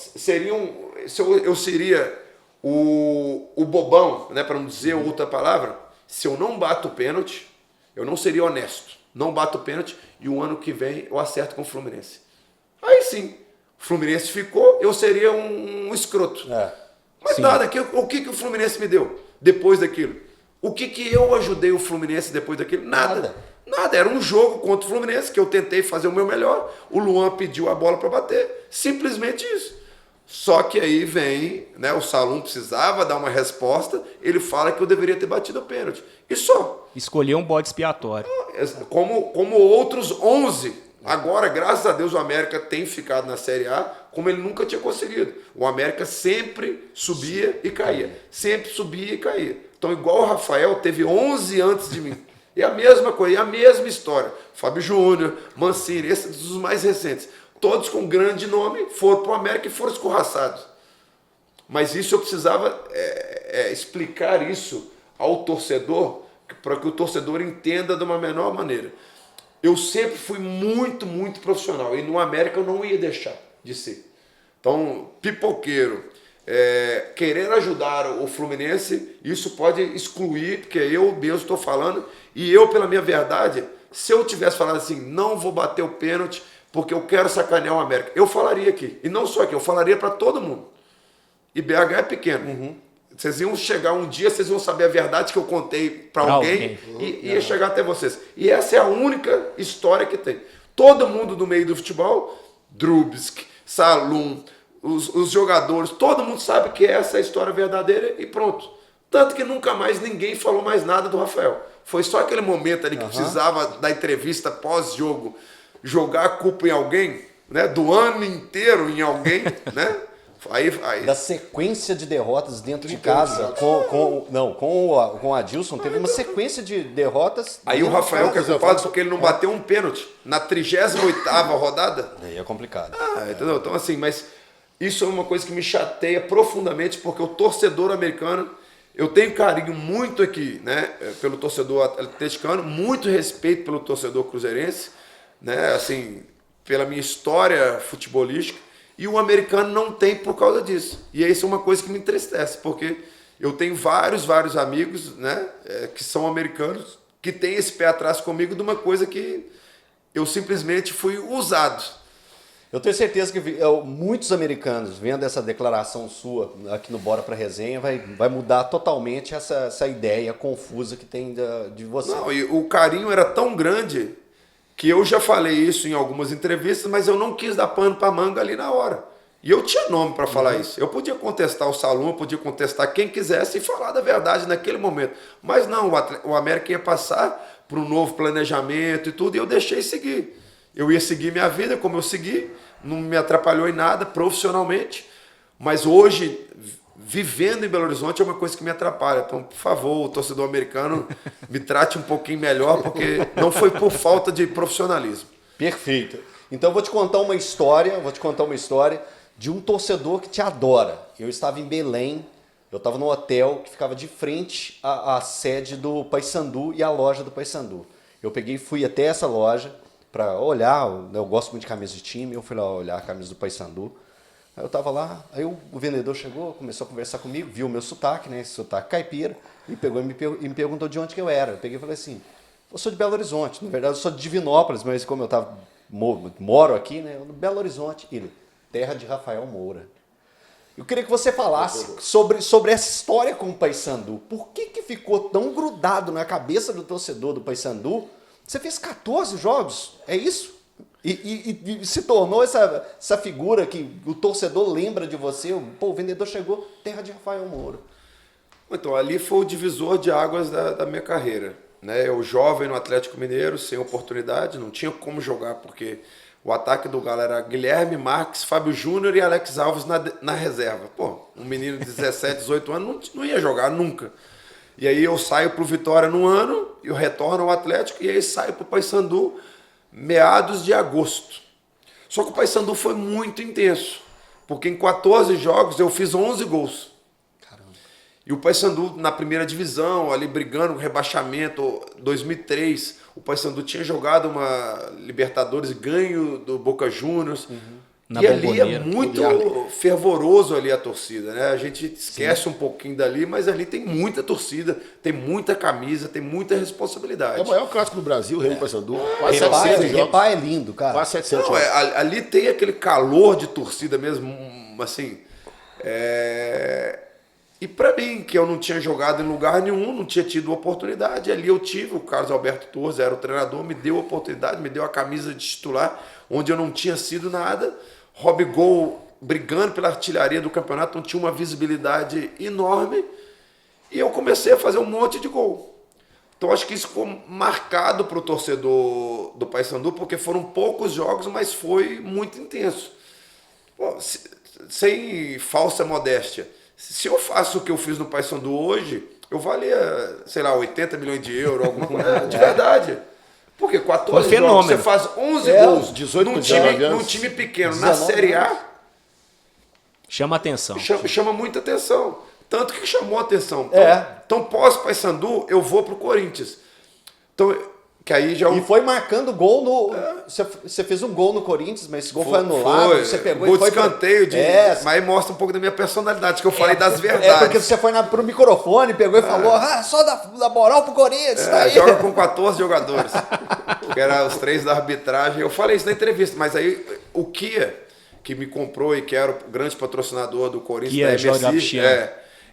eu seria o bobão, né, para não dizer outra palavra, se eu não bato o pênalti, eu não seria honesto. Não bato o pênalti e o ano que vem eu acerto com o Fluminense. Aí sim, o Fluminense ficou, eu seria um escroto. Mas sim. Nada, o que o Fluminense me deu depois daquilo? O que eu ajudei o Fluminense depois daquilo? Nada. Era um jogo contra o Fluminense que eu tentei fazer o meu melhor. O Luan pediu a bola para bater. Simplesmente isso. Só que aí vem, né, o Salum precisava dar uma resposta, ele fala que eu deveria ter batido o pênalti. E só. Escolheu um bode expiatório. Como outros 11. Agora, graças a Deus, o América tem ficado na Série A como ele nunca tinha conseguido. O América sempre subia e caía. Sempre subia e caía. Então, igual o Rafael, teve 11 antes de mim. E a mesma coisa, e a mesma história. Fábio Júnior, Mancini, esses dos mais recentes. Todos com grande nome, foram para o América e foram escorraçados. Mas isso eu precisava explicar isso ao torcedor, para que o torcedor entenda de uma menor maneira. Eu sempre fui muito, muito profissional. E no América eu não ia deixar de ser. Então, pipoqueiro, querer ajudar o Fluminense, isso pode excluir, porque eu mesmo estou falando, e eu, pela minha verdade, se eu tivesse falado assim, não vou bater o pênalti, porque eu quero sacanear o América, eu falaria aqui. E não só aqui, eu falaria para todo mundo. E BH é pequeno. Vocês iam chegar um dia, vocês iam saber a verdade que eu contei para alguém e ia chegar até vocês. E essa é a única história que tem. Todo mundo do meio do futebol, Drubsk, Salum, os jogadores, todo mundo sabe que essa é a história verdadeira e pronto. Tanto que nunca mais ninguém falou mais nada do Rafael. Foi só aquele momento ali que precisava da entrevista pós-jogo, jogar a culpa em alguém, né? Do ano inteiro em alguém, né? Aí. Da sequência de derrotas dentro de casa, com o Adilson, teve uma sequência de derrotas. Aí o Rafael que é culpado porque ele não bateu um pênalti na 38ª rodada. Aí é complicado. Entendeu? Então assim, mas isso é uma coisa que me chateia profundamente, porque o torcedor americano, eu tenho carinho muito aqui, né, pelo torcedor atleticano, muito respeito pelo torcedor cruzeirense, né, assim, pela minha história futebolística. E o americano não tem por causa disso. E isso é uma coisa que me entristece, porque eu tenho vários amigos, né, que são americanos, que têm esse pé atrás comigo de uma coisa que eu simplesmente fui usado. Eu tenho certeza que muitos americanos, vendo essa declaração sua aqui no Bora Pra Resenha, vai mudar totalmente essa ideia confusa que tem de você. Não, e o carinho era tão grande que eu já falei isso em algumas entrevistas, mas eu não quis dar pano para manga ali na hora. E eu tinha nome para falar isso. Eu podia contestar o Salum, eu podia contestar quem quisesse e falar da verdade naquele momento. Mas não, o América ia passar para um novo planejamento e tudo, e eu deixei seguir. Eu ia seguir minha vida como eu segui, não me atrapalhou em nada profissionalmente, mas hoje, vivendo em Belo Horizonte, é uma coisa que me atrapalha. Então, por favor, o torcedor americano me trate um pouquinho melhor, porque não foi por falta de profissionalismo. Perfeito. Então, eu vou te contar uma história de um torcedor que te adora. Eu estava em Belém, eu estava no hotel que ficava de frente à sede do Paysandu e à loja do Paysandu. Eu peguei e fui até essa loja para olhar, eu gosto muito de camisa de time, eu fui lá olhar a camisa do Paysandu. Aí eu tava lá, aí o vendedor chegou, começou a conversar comigo, viu o meu sotaque, né, esse sotaque caipira, e pegou e me perguntou de onde que eu era. Eu peguei e falei assim, eu sou de Belo Horizonte, na verdade eu sou de Divinópolis, mas como eu moro aqui, né, no Belo Horizonte, ele, terra de Rafael Moura. Eu queria que você falasse sobre essa história com o Paysandu. Por que ficou tão grudado na cabeça do torcedor do Paysandu? Você fez 14 jogos, é isso? E se tornou essa figura que o torcedor lembra de você. Pô, o vendedor chegou, terra de Rafael Moura. Então, ali foi o divisor de águas da minha carreira. Né? Eu jovem no Atlético Mineiro, sem oportunidade, não tinha como jogar, porque o ataque do Galo era Guilherme Marques, Fábio Júnior e Alex Alves na reserva. Pô, um menino de 17, 18 anos não ia jogar nunca. E aí eu saio para o Vitória no ano, eu retorno ao Atlético e aí saio para o Paysandu meados de agosto. Só que o Paysandu foi muito intenso, porque em 14 jogos eu fiz 11 gols. Caramba. E o Paysandu na primeira divisão, ali brigando com rebaixamento, 2003, o Paysandu tinha jogado uma Libertadores, ganho do Boca Juniors. Na e ali é Bombonera. muito fervoroso ali a torcida, né? A gente esquece um pouquinho dali, mas ali tem muita torcida, tem muita camisa, tem muita responsabilidade. É o maior clássico do Brasil, o Rei do Paysandu. Quase 700 jogos. Repá é lindo, cara. Quase 700 Não, jogos. ali tem aquele calor de torcida mesmo, assim. E pra mim, que eu não tinha jogado em lugar nenhum, não tinha tido oportunidade, ali eu tive, o Carlos Alberto Torres era o treinador, me deu a oportunidade, me deu a camisa de titular, onde eu não tinha sido nada. Rob Gol brigando pela artilharia do campeonato, então tinha uma visibilidade enorme, e eu comecei a fazer um monte de gol. Então acho que isso ficou marcado para o torcedor do Paysandu, porque foram poucos jogos, mas foi muito intenso. Pô, sem falsa modéstia, se eu faço o que eu fiz no Paysandu hoje, eu valia, sei lá, 80 milhões de euros, alguma coisa, de verdade. Porque 14 jogos, você faz 11 gols 18 num time pequeno, 19, na Série A, chama atenção. Chama muita atenção. Tanto que chamou atenção. Então pós-Paysandu, eu vou pro Corinthians. Então, que aí já... E foi marcando gol no... Você fez um gol no Corinthians, mas esse gol foi anulado. Você pegou gol de escanteio. Mas aí mostra um pouco da minha personalidade, que eu falei das verdades. É porque você foi pro microfone, pegou e falou, só da moral pro Corinthians. Tá joga com 14 jogadores. Que eram os 3 da arbitragem. Eu falei isso na entrevista, mas aí o Kia, que me comprou e que era o grande patrocinador do Corinthians, da MSI,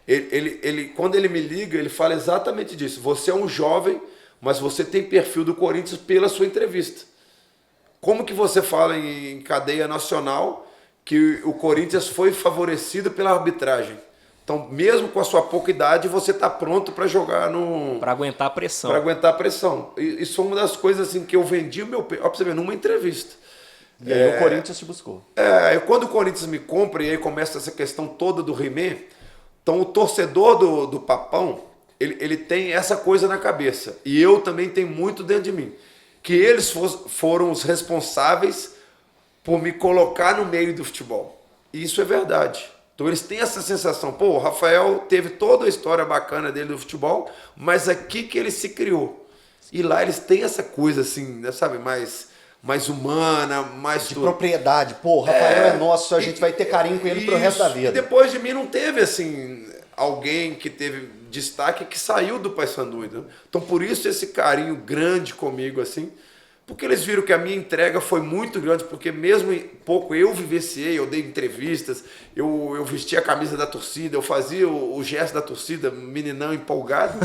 ele, quando ele me liga, ele fala exatamente disso. Você é um jovem, mas você tem perfil do Corinthians pela sua entrevista. Como que você fala em cadeia nacional que o Corinthians foi favorecido pela arbitragem? Então, mesmo com a sua pouca idade, você está pronto para jogar no... Para aguentar a pressão. Para aguentar a pressão. Isso foi uma das coisas assim, que eu vendi o meu... Ó, pra você ver, numa entrevista. E aí o Corinthians te buscou. Quando o Corinthians me compra, e aí começa essa questão toda do He-Man, então o torcedor do Papão, ele tem essa coisa na cabeça. E eu também tenho muito dentro de mim. Que eles foram os responsáveis por me colocar no meio do futebol. E isso é verdade. Então eles têm essa sensação. Pô, o Rafael teve toda a história bacana dele do futebol, mas aqui que ele se criou. E lá eles têm essa coisa assim, sabe, mais humana, mais... De propriedade. Pô, o Rafael é nosso, a gente vai ter carinho com ele pro resto da vida. E depois de mim não teve, assim, alguém que teve destaque que saiu do Paysandu, entendeu? Então por isso esse carinho grande comigo, assim, porque eles viram que a minha entrega foi muito grande, porque mesmo pouco eu vivenciei, eu dei entrevistas, eu vesti a camisa da torcida, eu fazia o gesto da torcida, meninão empolgado.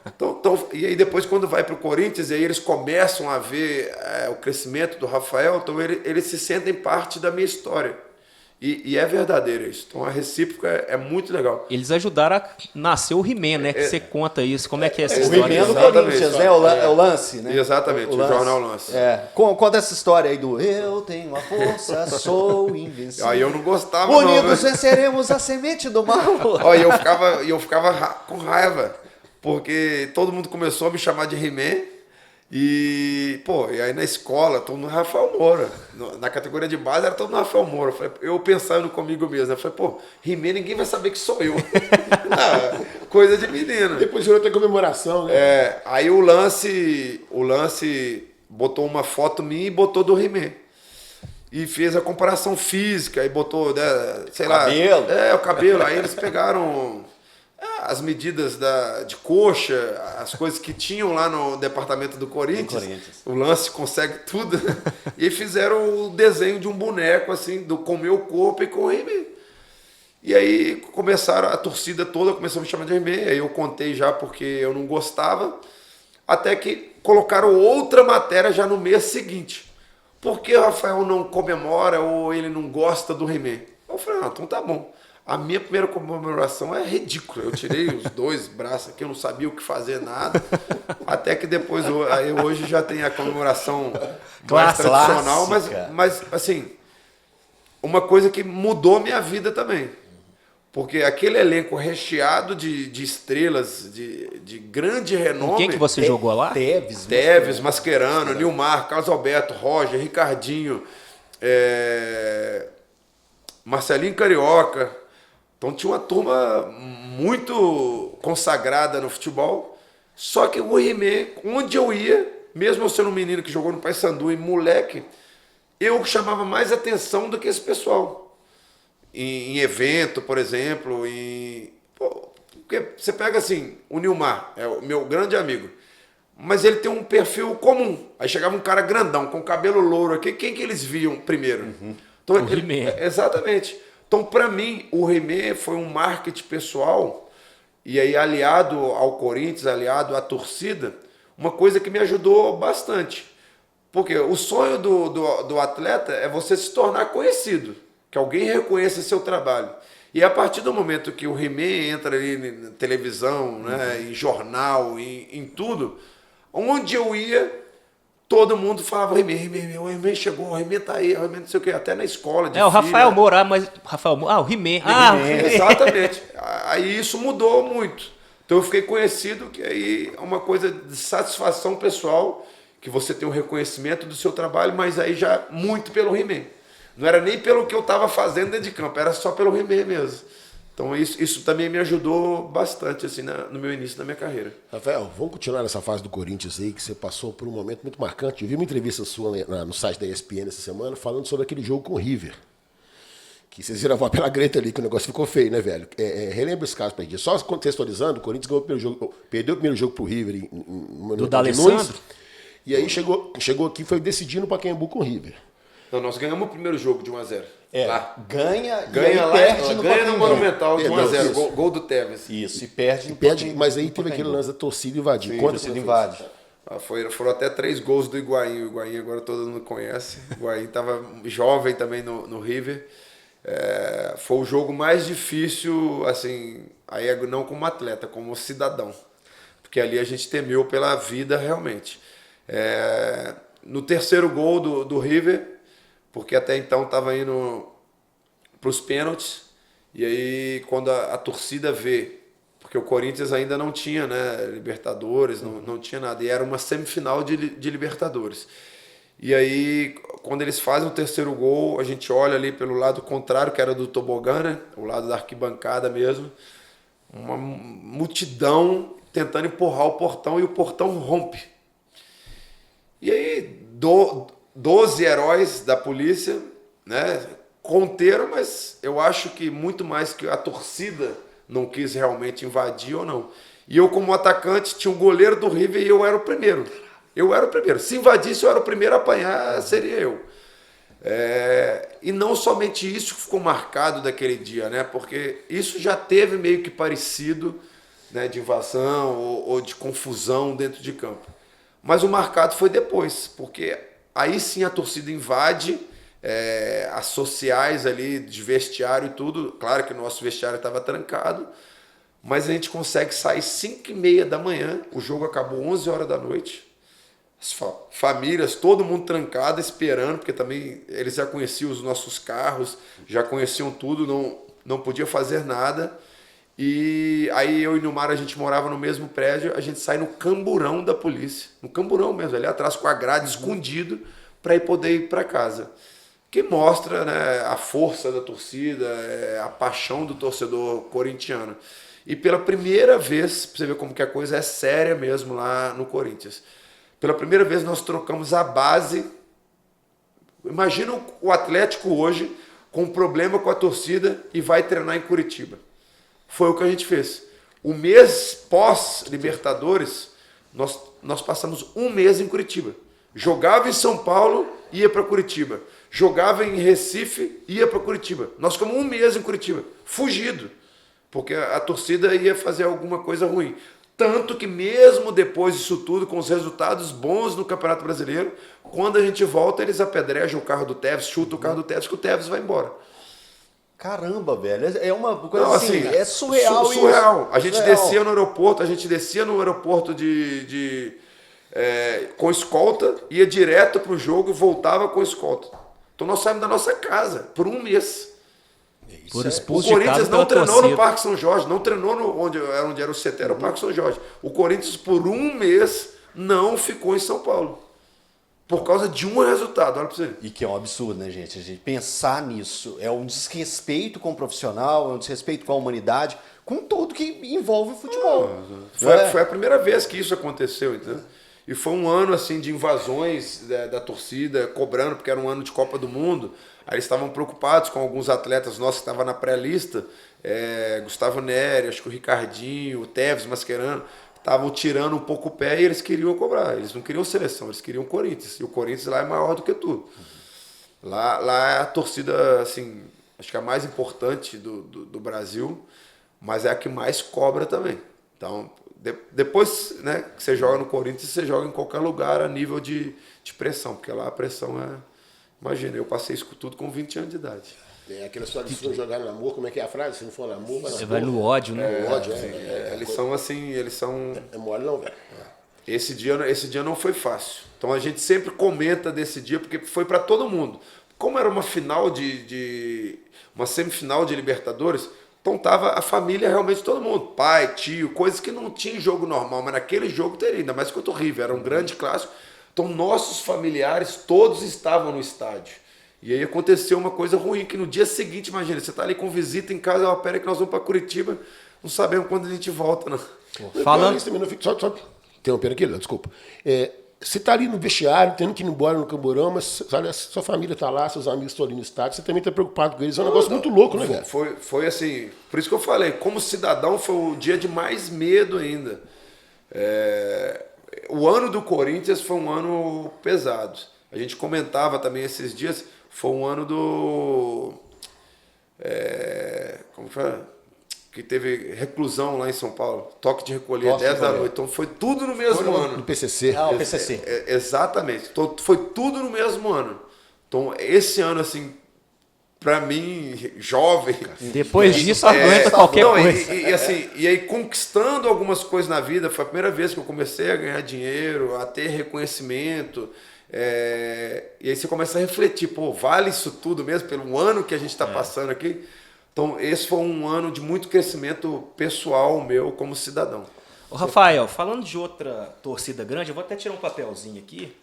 Então, e aí depois quando vai para o Corinthians, aí eles começam a ver o crescimento do Rafael, então eles se sentem parte da minha história. E é verdadeiro isso. Então a recíproca é muito legal. Eles ajudaram a nascer o He-Man, né? Que você conta isso. Como é que é essa o história? O He-Man do Corinthians, né? O Lance, né? Exatamente, o jornal Lance. Conta essa história aí do eu tenho a força, sou invencível. Aí eu não gostava, Unidos venceremos a semente do mal. Eu ficava com raiva, porque todo mundo começou a me chamar de He-Man. E aí na escola, todo mundo Rafael Moura. Na categoria de base era todo mundo Rafael Moura. Eu pensando comigo mesmo, eu falei, He-Man, ninguém vai saber que sou eu. Coisa de menino. Depois virou até comemoração, né? Aí o lance botou uma foto minha e botou do He-Man. E fez a comparação física, e botou, sei lá... Cabelo. O cabelo. Aí eles pegaram... as medidas de coxa, as coisas que tinham lá no departamento do Corinthians. O Lance consegue tudo. E aí fizeram o desenho de um boneco, assim, com o meu corpo e com o He-Man. E aí começaram, a torcida toda começou a me chamar de He-Man. Aí eu contei já porque eu não gostava. Até que colocaram outra matéria já no mês seguinte. Por que o Rafael não comemora ou ele não gosta do He-Man? Eu falei, então tá bom. A minha primeira comemoração é ridícula. Eu tirei os 2 braços aqui, eu não sabia o que fazer, nada. Até que depois, hoje já tem a comemoração mais tradicional. Mas, assim, uma coisa que mudou minha vida também. Porque aquele elenco recheado de estrelas, de grande renome... Quem que você jogou lá? Teves, Mascherano, Nilmar, Carlos Alberto, Roger, Ricardinho, Marcelinho Carioca... Então tinha uma turma muito consagrada no futebol, só que o He-Man, onde eu ia, mesmo eu sendo um menino que jogou no Paysandu e moleque, eu chamava mais atenção do que esse pessoal. Em evento, por exemplo, porque você pega assim, o Nilmar, é o meu grande amigo, mas ele tem um perfil comum. Aí chegava um cara grandão, com cabelo louro aqui, quem que eles viam primeiro? Então, o He-Man. Exatamente. Então, para mim, o He-Man foi um marketing pessoal, e aí aliado ao Corinthians, aliado à torcida, uma coisa que me ajudou bastante. Porque o sonho do atleta é você se tornar conhecido, que alguém reconheça seu trabalho. E a partir do momento que o He-Man entra ali na televisão, né, em jornal, em tudo, onde eu ia, todo mundo falava, o He-Man chegou, o He-Man tá aí, o He-Man não sei o quê, até na escola de o filha. Rafael Moura, mas... o He-Man. Exatamente. Aí isso mudou muito. Então eu fiquei conhecido, que aí é uma coisa de satisfação pessoal, que você tem um reconhecimento do seu trabalho, mas aí já muito pelo He-Man. Não era nem pelo que eu estava fazendo dentro de campo, era só pelo He-Man mesmo. Então isso também me ajudou bastante assim, no meu início da minha carreira. Rafael, vamos continuar nessa fase do Corinthians aí, que você passou por um momento muito marcante. Eu vi uma entrevista sua no site da ESPN essa semana, falando sobre aquele jogo com o River. Que vocês viram a voz pela greta ali, que o negócio ficou feio, né, velho? Relembra esse caso pra gente. Só contextualizando, o Corinthians ganhou perdeu o primeiro jogo pro River do D'Alessandro. E aí chegou aqui e foi decidindo pra Pacaembu com o River. Então nós ganhamos o primeiro jogo de 1-0. Lá. Ganha lá, perde ganha no Monumental de 1-0, gol do Tevez. Isso, e perde mas aí teve aquele lance da torcida invadir. Quando a torcida invade. Foram até 3 gols do Higuaín. O Higuaín agora todo mundo conhece. O Higuaín estava jovem também no River. Foi o jogo mais difícil, assim, aí não como atleta, como cidadão. Porque ali a gente temeu pela vida realmente. No terceiro gol do River, porque até então estava indo para os pênaltis, e aí quando a torcida vê, porque o Corinthians ainda não tinha, né, Libertadores, não tinha nada, e era uma semifinal de Libertadores. E aí, quando eles fazem o terceiro gol, a gente olha ali pelo lado contrário, que era do tobogã, né, o lado da arquibancada mesmo, uma multidão tentando empurrar o portão, e o portão rompe. E aí, 12 heróis da polícia, né, conteram, mas eu acho que muito mais que a torcida não quis realmente invadir ou não. E eu, como atacante, tinha um goleiro do River e eu era o primeiro. Se invadisse, eu era o primeiro a apanhar, seria eu. E não somente isso que ficou marcado daquele dia, né, porque isso já teve meio que parecido, né, de invasão ou de confusão dentro de campo. Mas o marcado foi depois, porque aí sim a torcida invade, as sociais ali de vestiário e tudo. Claro que o nosso vestiário estava trancado, mas a gente consegue sair 5h30 da manhã, o jogo acabou 11 horas da noite, as famílias, todo mundo trancado, esperando, porque também eles já conheciam os nossos carros, já conheciam tudo, não podia fazer nada. E aí eu e Nilmar, a gente morava no mesmo prédio, a gente sai no camburão da polícia, no camburão mesmo, ali atrás com a grade escondido, para poder ir para casa. Que mostra, né, a força da torcida, a paixão do torcedor corintiano. E pela primeira vez, para você ver como que a coisa é séria mesmo lá no Corinthians, pela primeira vez nós trocamos a base. Imagina o Atlético hoje com um problema com a torcida e vai treinar em Curitiba. Foi o que a gente fez. O mês pós-Libertadores, nós passamos um mês em Curitiba. Jogava em São Paulo, ia para Curitiba. Jogava em Recife, ia para Curitiba. Nós ficamos um mês em Curitiba, fugido, porque a torcida ia fazer alguma coisa ruim. Tanto que mesmo depois disso tudo, com os resultados bons no Campeonato Brasileiro, quando a gente volta, eles apedrejam o carro do Tevez, chutam o carro do Tevez, que o Tevez vai embora. Caramba, velho, é uma coisa não, assim, é surreal. Surreal. A gente surreal. descia no aeroporto com escolta, ia direto pro jogo e voltava com escolta. Então nós saímos da nossa casa por um mês. O Corinthians não treinou no Parque São Jorge, não treinou onde era o CT, era o Parque São Jorge. O Corinthians por um mês não ficou em São Paulo. Por causa de um resultado, olha pra você. E que é um absurdo, né, gente? A gente pensar nisso é um desrespeito com o profissional, é um desrespeito com a humanidade, com tudo que envolve o futebol. Foi a primeira vez que isso aconteceu, entendeu? E foi um ano assim de invasões da torcida, cobrando, porque era um ano de Copa do Mundo. Aí eles estavam preocupados com alguns atletas nossos que estavam na pré-lista, Gustavo Neri, acho que o Ricardinho, o Tevez, Mascherano, estavam tirando um pouco o pé e eles queriam cobrar. Eles não queriam seleção, eles queriam Corinthians. E o Corinthians lá é maior do que tudo. Lá é a torcida, assim, acho que é a mais importante do Brasil, mas é a que mais cobra também. Então, depois, né, que você joga no Corinthians, você joga em qualquer lugar a nível de pressão, porque lá a pressão é... Imagina, eu passei isso tudo com 20 anos de idade. É aquela história de se não jogar no amor, como é que é a frase? Se não for no amor, vai Você vai no ódio, né? No ódio, Eles são assim, eles são... É mole não, velho. Esse dia não foi fácil. Então a gente sempre comenta desse dia, porque foi para todo mundo. Como era uma final uma semifinal de Libertadores, então tava a família realmente todo mundo. Pai, tio, coisas que não tinha em jogo normal, mas naquele jogo teria, ainda mais contra o River, era um grande clássico. Então nossos familiares todos estavam no estádio. E aí aconteceu uma coisa ruim, que no dia seguinte, imagina, você tá ali com visita em casa, pera que nós vamos para Curitiba, não sabemos quando a gente volta, não. Falando... Só interrompendo aqui, Léo, desculpa. Você tá ali no vestiário, tendo que ir embora no Camburão, mas olha, sua família tá lá, seus amigos estão ali no estádio, você também tá preocupado com eles. É um negócio muito louco, né, velho? Foi assim, por isso que eu falei, como cidadão foi o dia de mais medo ainda. O ano do Corinthians foi um ano pesado. A gente comentava também esses dias, foi um ano do... como foi? Que teve reclusão lá em São Paulo, toque de recolher 10 da noite. Então foi tudo no mesmo ano. No PCC. Ah, o PCC. Exatamente. Então foi tudo no mesmo ano. Então esse ano, assim, pra mim, jovem... Depois disso, aguenta qualquer coisa. E aí, conquistando algumas coisas na vida, foi a primeira vez que eu comecei a ganhar dinheiro, a ter reconhecimento. E aí você começa a refletir, pô, vale isso tudo mesmo pelo ano que a gente está passando aqui? Então, esse foi um ano de muito crescimento pessoal meu como cidadão. Ô, Rafael, falando de outra torcida grande, eu vou até tirar um papelzinho aqui.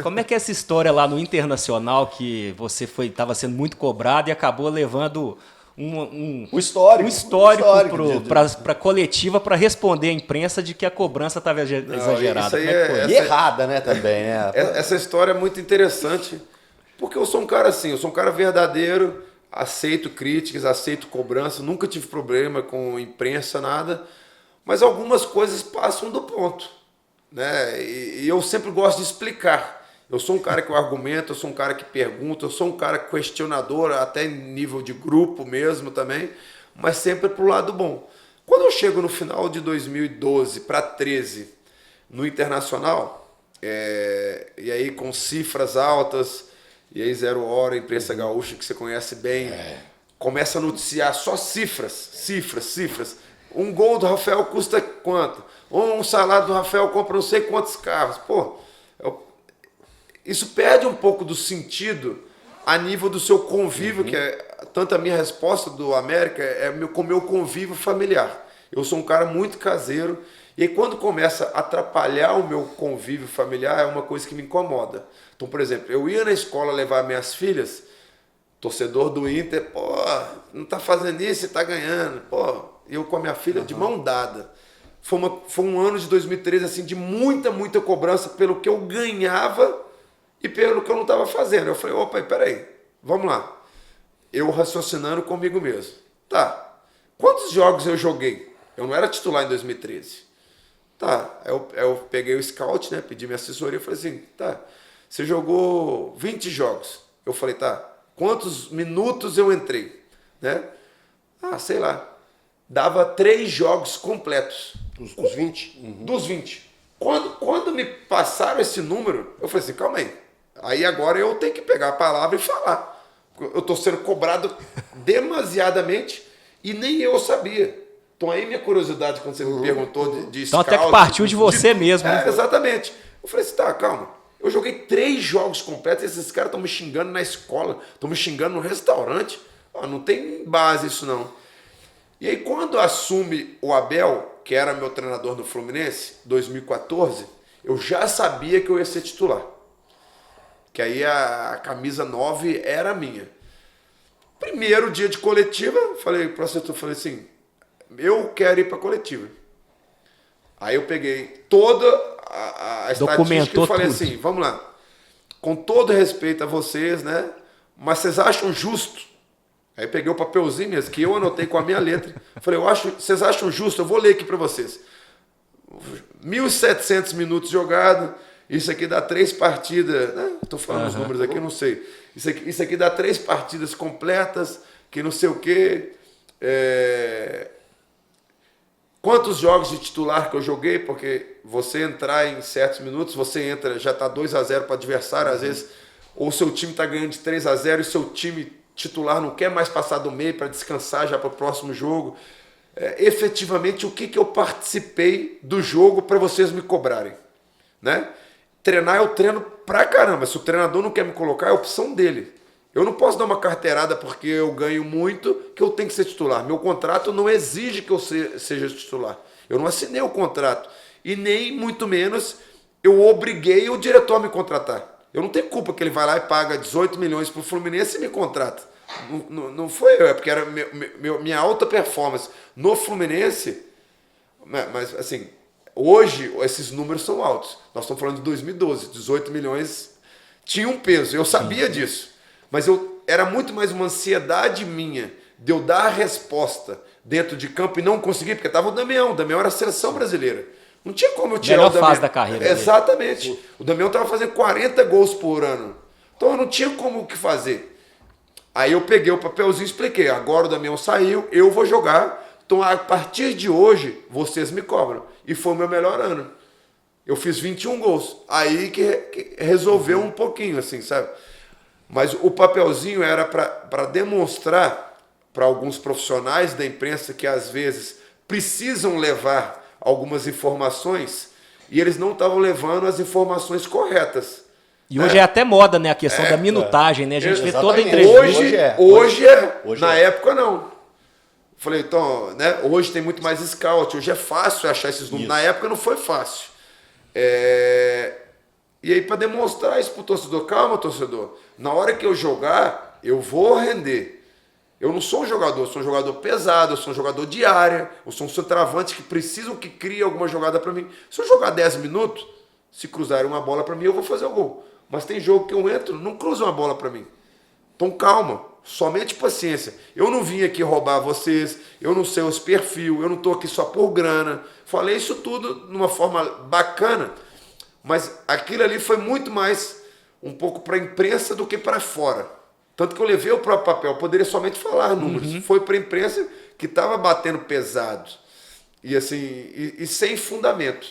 Como é que é essa história lá no Internacional, que você estava sendo muito cobrado e acabou levando um histórico para a coletiva para responder à imprensa de que a cobrança estava exagerada? E errada, né, também, né? Essa história é muito interessante, porque eu sou um cara assim, eu sou um cara verdadeiro, aceito críticas, aceito cobrança, nunca tive problema com imprensa, nada, mas algumas coisas passam do ponto, né? E eu sempre gosto de explicar. Eu sou um cara que eu argumento, eu sou um cara que pergunta, eu sou um cara questionador, até em nível de grupo mesmo também, mas sempre pro lado bom. Quando eu chego no final de 2012 para 13 no Internacional, e aí com cifras altas, e aí 0 hora, imprensa gaúcha que você conhece bem, começa a noticiar só cifras. Um gol do Rafael custa quanto? Um salário do Rafael compra não sei quantos carros. Pô, isso perde um pouco do sentido a nível do seu convívio, que é tanto a minha resposta do América com o meu convívio familiar. Eu sou um cara muito caseiro, e aí quando começa a atrapalhar o meu convívio familiar, é uma coisa que me incomoda. Então, por exemplo, eu ia na escola levar minhas filhas, torcedor do Inter, pô, não tá fazendo isso e tá ganhando, pô, eu com a minha filha de mão dada. Foi um ano de 2013, assim, de muita cobrança pelo que eu ganhava e pelo que eu não estava fazendo. Eu falei, opa, peraí, vamos lá. Eu raciocinando comigo mesmo. Tá, quantos jogos eu joguei? Eu não era titular em 2013. Tá, eu peguei o scout, né, pedi minha assessoria e falei assim, tá, você jogou 20 jogos. Eu falei, tá, quantos minutos eu entrei? Né? Sei lá, dava 3 jogos completos. Dos 20? Dos 20. Quando me passaram esse número, eu falei assim, calma aí. Aí agora eu tenho que pegar a palavra e falar. Eu estou sendo cobrado demasiadamente e nem eu sabia. Então aí minha curiosidade, quando você me perguntou de então scout, até que partiu de você mesmo. Né? Exatamente. Eu falei assim, tá, calma. Eu joguei 3 jogos completos e esses caras estão me xingando na escola, estão me xingando no restaurante. Não tem base isso não. E aí quando assume o Abel, que era meu treinador no Fluminense, 2014, eu já sabia que eu ia ser titular. Que aí a camisa 9 era minha. Primeiro dia de coletiva, falei pro assessor, falei assim, eu quero ir para coletiva. Aí eu peguei toda a estatística e falei tudo. assim, vamos lá, com todo respeito a vocês, né? Mas vocês acham justo? Aí eu peguei o papelzinho mesmo, que eu anotei com a minha letra. Falei, vocês acham justo? Eu vou ler aqui para vocês. 1.700 minutos jogados, isso aqui dá 3 partidas, né? Estou falando os números aqui, não sei. Isso aqui dá 3 partidas completas, que não sei o quê. Quantos jogos de titular que eu joguei, porque você entrar em certos minutos, você entra, já está 2-0 para o adversário, às vezes, ou seu time está ganhando de 3-0 e seu time titular não quer mais passar do meio para descansar já para o próximo jogo. Efetivamente, o que eu participei do jogo para vocês me cobrarem, né? Treinar eu treino pra caramba. Se o treinador não quer me colocar, é opção dele. Eu não posso dar uma carteirada porque eu ganho muito que eu tenho que ser titular. Meu contrato não exige que eu seja titular. Eu não assinei o contrato. E nem, muito menos, eu obriguei o diretor a me contratar. Eu não tenho culpa que ele vai lá e paga 18 milhões pro Fluminense e me contrata. Não foi eu, é porque era minha alta performance no Fluminense. Mas, assim, hoje esses números são altos. Nós estamos falando de 2012, 18 milhões tinha um peso, eu sabia disso. Mas era muito mais uma ansiedade minha de eu dar a resposta dentro de campo e não conseguir, porque estava o Damião era a seleção brasileira. Não tinha como eu tirar o Damião. Fase da carreira. Exatamente. Dele. O Damião estava fazendo 40 gols por ano. Então eu não tinha como o que fazer. Aí eu peguei o papelzinho e expliquei. Agora o Damião saiu, eu vou jogar. Então a partir de hoje, vocês me cobram. E foi o meu melhor ano. Eu fiz 21 gols. Aí que resolveu um pouquinho, assim, sabe? Mas o papelzinho era para demonstrar para alguns profissionais da imprensa que às vezes precisam levar algumas informações e eles não estavam levando as informações corretas. E hoje é até moda, né? A questão da minutagem, né? A gente vê toda a entrevista. Hoje é. Na época, não. Falei, então, né? Hoje tem muito mais scout. Hoje é fácil achar esses números. Isso. Na época não foi fácil. E aí, para demonstrar isso pro torcedor, calma, torcedor. Na hora que eu jogar, eu vou render. Eu não sou um jogador, eu sou um jogador pesado, eu sou um jogador de área, eu sou um centroavante que precisam que crie alguma jogada para mim. Se eu jogar 10 minutos, se cruzarem uma bola para mim, eu vou fazer o gol. Mas tem jogo que eu entro, não cruza uma bola para mim. Então calma, somente paciência. Eu não vim aqui roubar vocês, eu não sei os perfis, eu não estou aqui só por grana. Falei isso tudo de uma forma bacana, mas aquilo ali foi muito mais um pouco para a imprensa do que para fora. Tanto que eu levei o próprio papel, eu poderia somente falar números. Uhum. Foi para a imprensa que estava batendo pesado. E assim, e sem fundamento.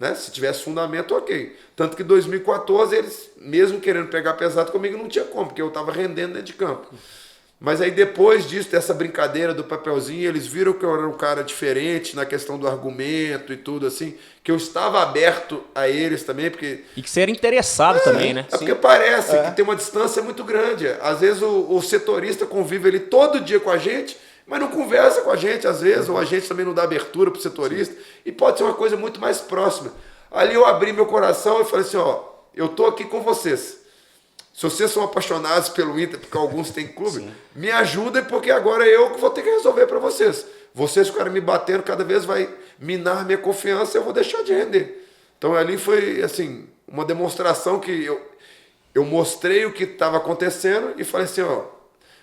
Né? Se tivesse fundamento, ok. Tanto que em 2014, eles, mesmo querendo pegar pesado comigo, não tinha como, porque eu estava rendendo dentro de campo. Mas aí depois disso, dessa brincadeira do papelzinho, eles viram que eu era um cara diferente na questão do argumento e tudo assim, que eu estava aberto a eles também, porque... E que você era interessado também, né? É porque parece que tem uma distância muito grande. Às vezes o setorista convive ele todo dia com a gente, mas não conversa com a gente, às vezes, ou a gente também não dá abertura para o setorista, e pode ser uma coisa muito mais próxima. Ali eu abri meu coração e falei assim, ó, eu estou aqui com vocês. Se vocês são apaixonados pelo Inter, porque alguns têm clube, me ajudem, porque agora eu vou ter que resolver para vocês. Vocês ficarem me batendo, cada vez vai minar minha confiança, eu vou deixar de render. Então ali foi, assim, uma demonstração que eu mostrei o que estava acontecendo e falei assim, ó,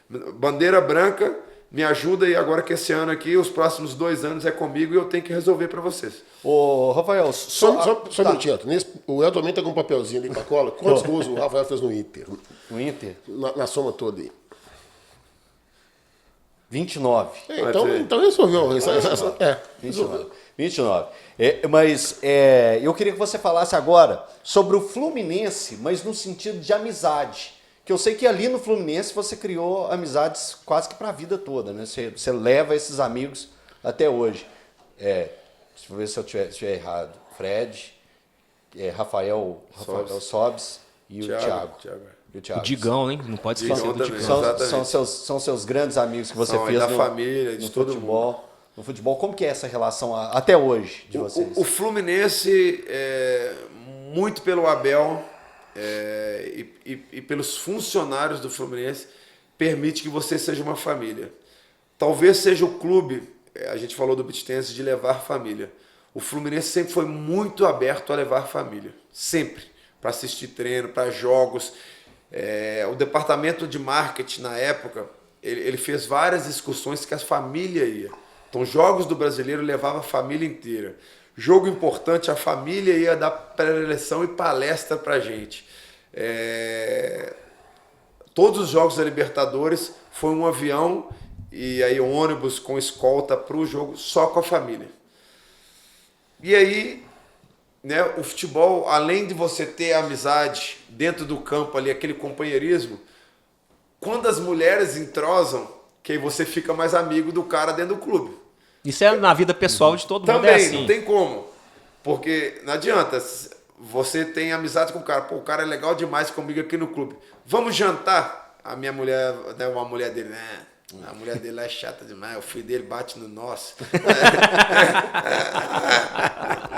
bandeira branca, me ajuda e agora que esse ano aqui, os próximos 2 anos é comigo e eu tenho que resolver para vocês. Ô, Rafael, só um minutinho. O Elton também tá com um papelzinho ali para cola. Quantos gols o Rafael fez no Inter? No Inter? Na soma toda aí. 29. Então resolveu. 29. Mas eu queria que você falasse agora sobre o Fluminense, mas no sentido de amizade. Que eu sei que ali no Fluminense você criou amizades quase que para a vida toda, né? Você leva esses amigos até hoje. Deixa eu ver se eu estiver errado. Fred, Rafael Sobis e o Thiago. O Digão, hein? Não pode esquecer do Digão. São seus grandes amigos que você fez da família, de todo futebol. Mundo. No futebol, como que é essa relação até hoje de vocês? O Fluminense, muito pelo Abel e pelos funcionários do Fluminense, permite que você seja uma família. Talvez seja o clube, a gente falou do beach tennis, de levar família. O Fluminense sempre foi muito aberto a levar família. Sempre. Para assistir treino, para jogos. O departamento de marketing, na época, ele fez várias excursões que a família ia. Então, jogos do Brasileiro levava a família inteira. Jogo importante, a família ia dar pré-eleição e palestra para a gente. Todos os jogos da Libertadores foi um avião e aí um ônibus com escolta para o jogo só com a família. E aí, né, o futebol, além de você ter amizade dentro do campo ali, aquele companheirismo, quando as mulheres entrosam, que aí você fica mais amigo do cara dentro do clube. Isso é na vida pessoal de todo mundo. Também, é assim. não tem como. Porque não adianta, você tem amizade com o cara, pô, o cara é legal demais comigo aqui no clube. Vamos jantar? A minha mulher, né, uma mulher dele, né? A mulher dele lá é chata demais, o filho dele bate no nosso.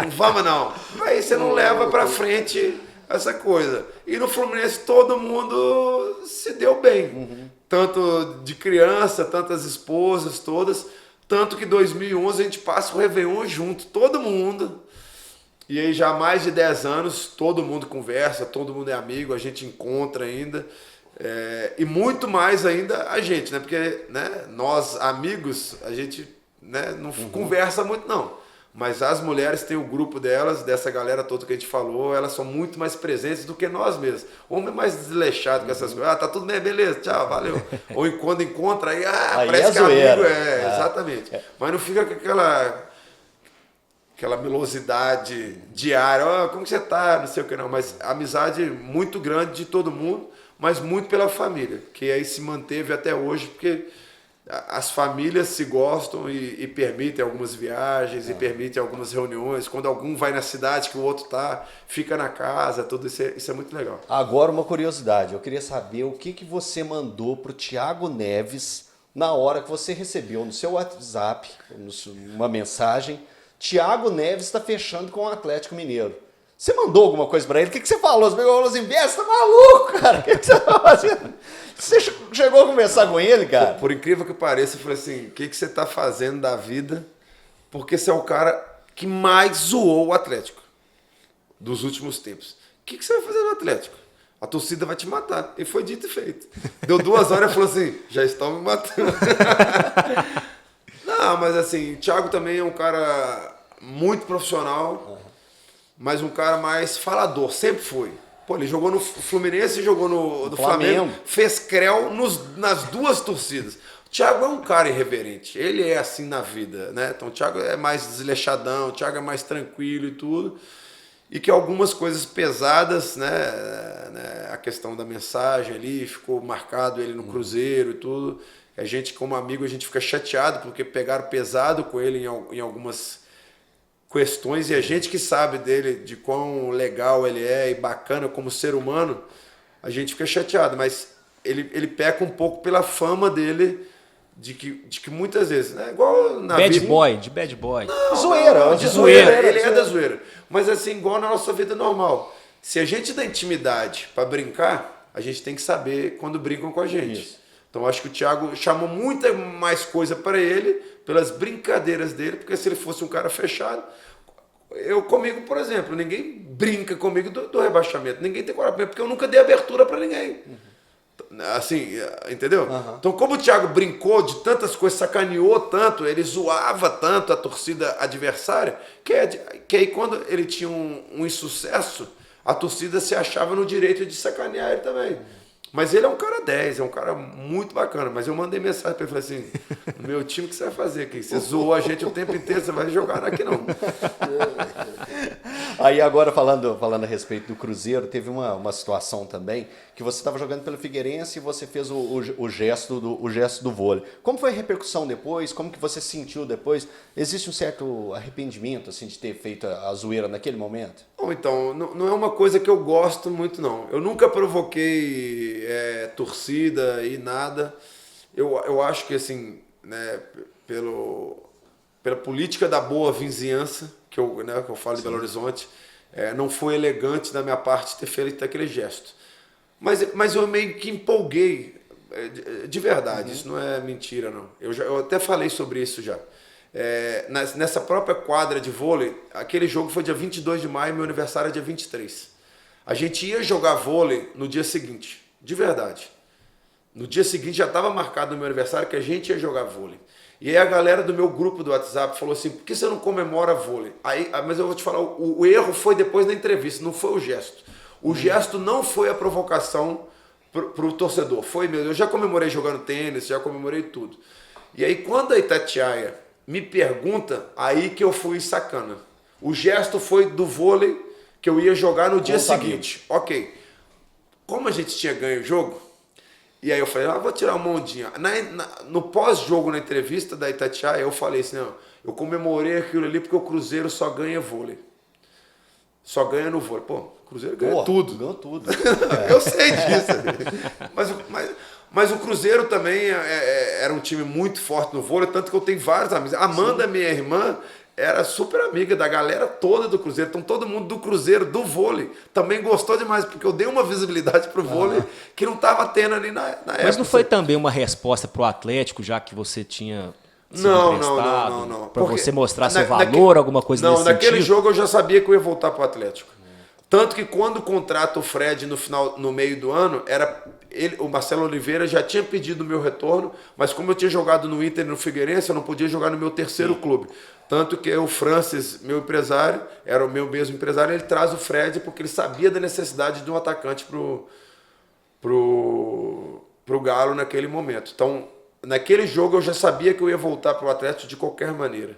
Não vamos não. Aí você não leva pra frente essa coisa. E no Fluminense todo mundo se deu bem. Tanto de criança, tantas esposas, todas. Tanto que em 2011 a gente passa o Réveillon junto, todo mundo. E aí já há mais de 10 anos todo mundo conversa, todo mundo é amigo, a gente encontra ainda. E muito mais ainda a gente, né? Porque, né, nós amigos, a gente, né, não conversa muito não. Mas as mulheres têm o grupo delas, dessa galera toda que a gente falou, elas são muito mais presentes do que nós mesmos. Homem é mais desleixado com essas coisas. Ah, tá tudo bem, beleza, tchau, valeu. Ou quando encontra, aí, parece que é amigo. Exatamente. Mas não fica com aquela melosidade diária. Como que você tá? Não sei o que não. Mas amizade muito grande de todo mundo, mas muito pela família, que aí se manteve até hoje, porque as famílias se gostam e permitem algumas viagens, e permitem algumas reuniões. Quando algum vai na cidade que o outro tá, fica na casa, tudo isso é muito legal. Agora uma curiosidade, eu queria saber o que você mandou pro Thiago Neves na hora que você recebeu no seu WhatsApp uma mensagem: Thiago Neves está fechando com o Atlético Mineiro. Você mandou alguma coisa pra ele? O que você falou? Você falou assim, você tá maluco, cara? O que você tá fazendo? Você chegou a conversar com ele, cara? Por incrível que pareça, eu falei assim, o que você tá fazendo da vida? Porque você é o cara que mais zoou o Atlético dos últimos tempos. O que você vai fazer no Atlético? A torcida vai te matar. E foi dito e feito. Deu 2 horas e falou assim, já estão me matando. Não, mas assim, o Thiago também é um cara muito profissional, mas um cara mais falador, sempre foi. Pô, ele jogou no Fluminense e jogou no Flamengo, fez creu nas 2 torcidas. O Thiago é um cara irreverente, ele é assim na vida, né? Então o Thiago é mais desleixadão, o Thiago é mais tranquilo e tudo. E que algumas coisas pesadas, né, a questão da mensagem ali, ficou marcado ele no Cruzeiro e tudo. A gente, como amigo, a gente fica chateado porque pegaram pesado com ele em algumas questões, e a gente que sabe dele, de quão legal ele é e bacana como ser humano, a gente fica chateado, mas ele peca um pouco pela fama dele, de que muitas vezes, né, igual na Bad vida... bad boy. Não, zoeira, de zoeira, ele é da zoeira. Mas assim, igual na nossa vida normal. Se a gente dá intimidade para brincar, a gente tem que saber quando brincam com a gente. Isso. Então acho que o Thiago chamou muita mais coisa para ele, pelas brincadeiras dele, porque se ele fosse um cara fechado, comigo, por exemplo, ninguém brinca comigo do rebaixamento, ninguém tem coragem, porque eu nunca dei abertura para ninguém. Assim, entendeu? Então, como o Thiago brincou de tantas coisas, sacaneou tanto, ele zoava tanto a torcida adversária, que aí quando ele tinha um insucesso, a torcida se achava no direito de sacanear ele também. Mas ele é um cara 10, é um cara muito bacana. Mas eu mandei mensagem para ele, falei assim, no meu time, o que você vai fazer aqui? Você zoou a gente o tempo inteiro, você vai jogar aqui não. Aí agora, falando a respeito do Cruzeiro, teve uma situação também, que você estava jogando pelo Figueirense e você fez o gesto do vôlei. Como foi a repercussão depois? Como que você sentiu depois? Existe um certo arrependimento, assim, de ter feito a zoeira naquele momento? Bom, então, não é uma coisa que eu gosto muito, não. Eu nunca provoquei torcida e nada. Eu acho que, assim, né, pela política da boa vizinhança, que eu falo de Belo Horizonte, não foi elegante da minha parte ter feito aquele gesto. Mas eu meio que empolguei, de verdade, isso não é mentira, não. Eu até falei sobre isso já. Nessa própria quadra de vôlei, aquele jogo foi dia 22 de maio, meu aniversário é dia 23. A gente ia jogar vôlei no dia seguinte, de verdade. No dia seguinte já estava marcado no meu aniversário que a gente ia jogar vôlei. E aí a galera do meu grupo do WhatsApp falou assim, por que você não comemora vôlei? Mas eu vou te falar, o erro foi depois da entrevista, não foi o gesto. O gesto não foi a provocação pro torcedor, foi mesmo. Eu já comemorei jogando tênis, já comemorei tudo. E aí quando a Itatiaia me pergunta, aí que eu fui sacana. O gesto foi do vôlei que eu ia jogar no dia seguinte. Ok. Como a gente tinha ganho o jogo, E aí eu falei, vou tirar uma ondinha. No pós-jogo, na entrevista da Itatiaia, eu falei assim, não, eu comemorei aquilo ali porque o Cruzeiro só ganha vôlei. Só ganha no vôlei. Pô, o Cruzeiro ganha tudo. Ganhou tudo. Eu sei disso. Mas o Cruzeiro também era um time muito forte no vôlei, tanto que eu tenho vários amigos. A Amanda, minha irmã, era super amiga da galera toda do Cruzeiro. Então todo mundo do Cruzeiro, do vôlei, também gostou demais, porque eu dei uma visibilidade pro vôlei que não estava tendo ali na época. Mas não foi também uma resposta pro Atlético, já que você tinha sido Não. emprestado? Para Porque você mostrar seu valor, alguma coisa nesse naquele sentido? jogo eu já sabia que eu ia voltar pro Atlético. Tanto que quando contrata o Fred no meio do ano, o Marcelo Oliveira já tinha pedido o meu retorno, mas como eu tinha jogado no Inter e no Figueirense, eu não podia jogar no meu terceiro clube. Tanto que o Francis, meu empresário, era o meu mesmo empresário, ele traz o Fred porque ele sabia da necessidade de um atacante pro Galo naquele momento. Então, naquele jogo eu já sabia que eu ia voltar pro Atlético de qualquer maneira.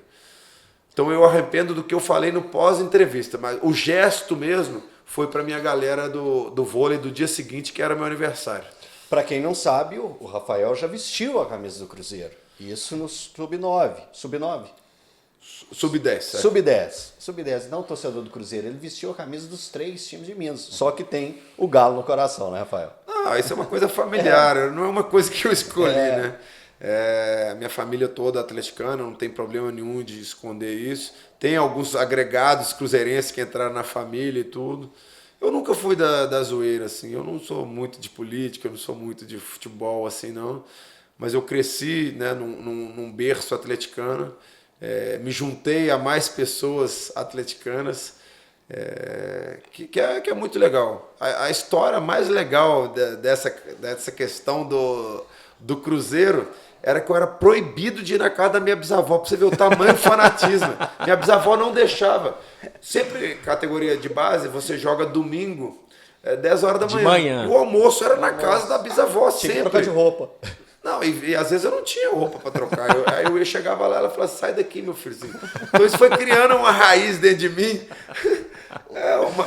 Então eu arrependo do que eu falei no pós-entrevista, mas o gesto mesmo foi para minha galera do vôlei do dia seguinte, que era meu aniversário. Para quem não sabe, o Rafael já vestiu a camisa do Cruzeiro. Isso no Sub-9. Sub-9? Sub-10. Sub-10. Não torcedor do Cruzeiro. Ele vestiu a camisa dos 3 times de Minas. Só que tem o Galo no coração, né, Rafael? Isso é uma coisa familiar, não é uma coisa que eu escolhi, né? Minha família toda atleticana, não tem problema nenhum de esconder isso. Tem alguns agregados cruzeirenses que entraram na família e tudo. Eu nunca fui da zoeira, assim. Eu não sou muito de política, eu não sou muito de futebol, assim, não. Mas eu cresci, né, num berço atleticano. Me juntei a mais pessoas atleticanas, que é muito legal. A história mais legal dessa questão do Cruzeiro era que eu era proibido de ir na casa da minha bisavó, para você ver o tamanho do fanatismo. Minha bisavó não deixava. Sempre, categoria de base, você joga domingo, 10 horas da manhã. O almoço era na casa da bisavó, Tinha sempre. que trocar de roupa. Não, e às vezes eu não tinha roupa para trocar. Aí eu chegava lá e ela falava, sai daqui, meu filhozinho. Então isso foi criando uma raiz dentro de mim.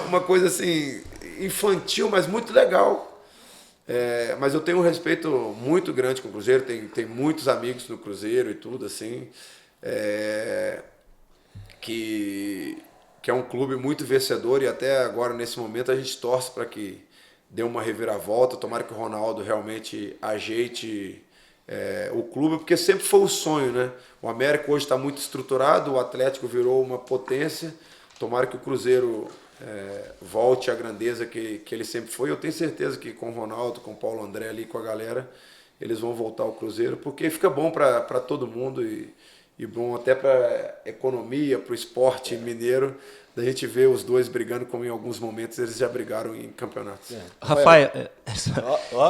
Uma coisa assim, infantil, mas muito legal. Mas eu tenho um respeito muito grande com o Cruzeiro, tem muitos amigos no Cruzeiro e tudo assim, que é um clube muito vencedor, e até agora nesse momento a gente torce para que dê uma reviravolta, tomara que o Ronaldo realmente ajeite o clube, porque sempre foi o sonho, né? O América hoje está muito estruturado, o Atlético virou uma potência, tomara que o Cruzeiro volte à grandeza que ele sempre foi. Eu tenho certeza que com o Ronaldo, com o Paulo André ali, com a galera, eles vão voltar ao Cruzeiro, porque fica bom para todo mundo e bom até para a economia, para o esporte mineiro, da gente ver os dois brigando, como em alguns momentos eles já brigaram em campeonatos. Rafael, é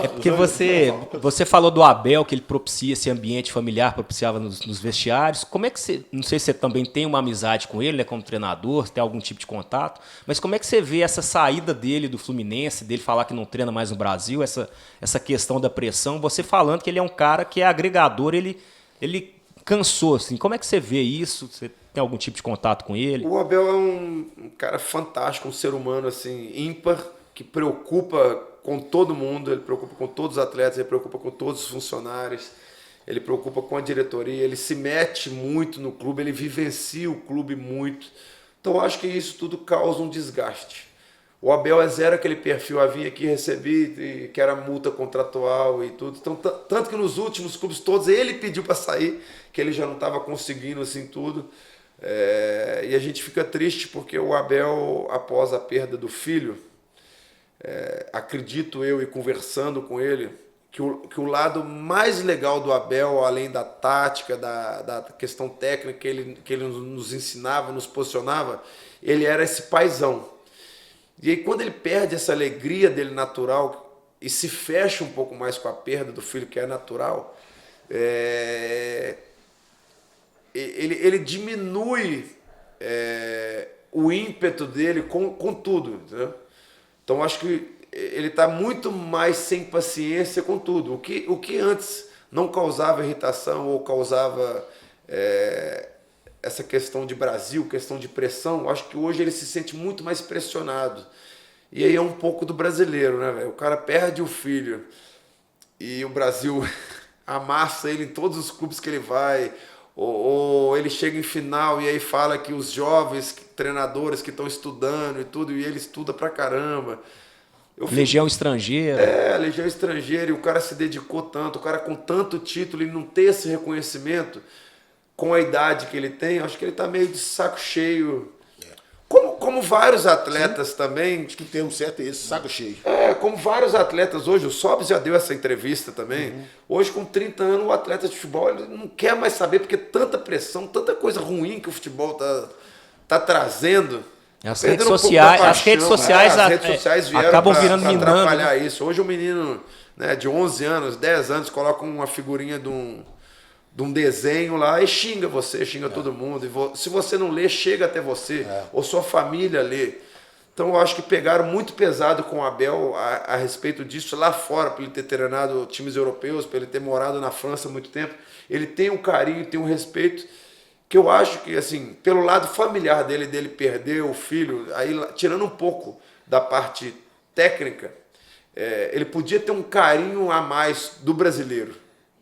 porque você falou do Abel, que ele propicia esse ambiente familiar, propiciava nos vestiários. Como é que você, não sei se você também tem uma amizade com ele, né, como treinador, se tem algum tipo de contato, mas como é que você vê essa saída dele do Fluminense, dele falar que não treina mais no Brasil, essa questão da pressão, você falando que ele é um cara que é agregador, ele cansou, assim. Como é que você vê isso? Você tem algum tipo de contato com ele? O Abel é um cara fantástico, um ser humano assim, ímpar, que preocupa com todo mundo, ele preocupa com todos os atletas, ele preocupa com todos os funcionários, ele preocupa com a diretoria, ele se mete muito no clube, ele vivencia o clube muito. Então eu acho que isso tudo causa um desgaste. O Abel é zero aquele perfil, vim aqui, recebi, que era multa contratual e tudo. Então, tanto que nos últimos clubes todos ele pediu para sair, que ele já não estava conseguindo assim tudo. E a gente fica triste porque o Abel, após a perda do filho, acredito eu, e conversando com ele, que o lado mais legal do Abel, além da tática, da questão técnica que ele nos ensinava, nos posicionava, ele era esse paizão. E aí quando ele perde essa alegria dele natural e se fecha um pouco mais com a perda do filho, que é natural, ele diminui o ímpeto dele com tudo, entendeu? Então acho que ele está muito mais sem paciência com tudo. O que antes não causava irritação ou causava essa questão de Brasil, questão de pressão, acho que hoje ele se sente muito mais pressionado. E aí é um pouco do brasileiro, né, velho? O cara perde o filho e o Brasil amassa ele em todos os clubes que ele vai, ou ele chega em final e aí fala que os jovens treinadores que estão estudando e tudo, e ele estuda pra caramba. Legião estrangeira. Legião estrangeira, e o cara se dedicou tanto, o cara com tanto título e não ter esse reconhecimento com a idade que ele tem, acho que ele tá meio de saco cheio. Como vários atletas também. Acho que o termo certo é esse, saco cheio. Como vários atletas hoje, o Sobs já deu essa entrevista também. Hoje, com 30 anos, o atleta de futebol ele não quer mais saber, porque tanta pressão, tanta coisa ruim que o futebol tá trazendo. As redes sociais vieram acabam virando pra minando. atrapalhar isso. Hoje o menino, né, de 11 anos, 10 anos, coloca uma figurinha de um desenho lá e xinga você, xinga todo mundo. E se você não lê, chega até você, ou sua família lê. Então eu acho que pegaram muito pesado com o Abel a respeito disso lá fora, por ele ter treinado times europeus, por ele ter morado na França há muito tempo. Ele tem um carinho, tem um respeito, que eu acho que, assim, pelo lado familiar dele perder o filho, aí tirando um pouco da parte técnica, ele podia ter um carinho a mais do brasileiro,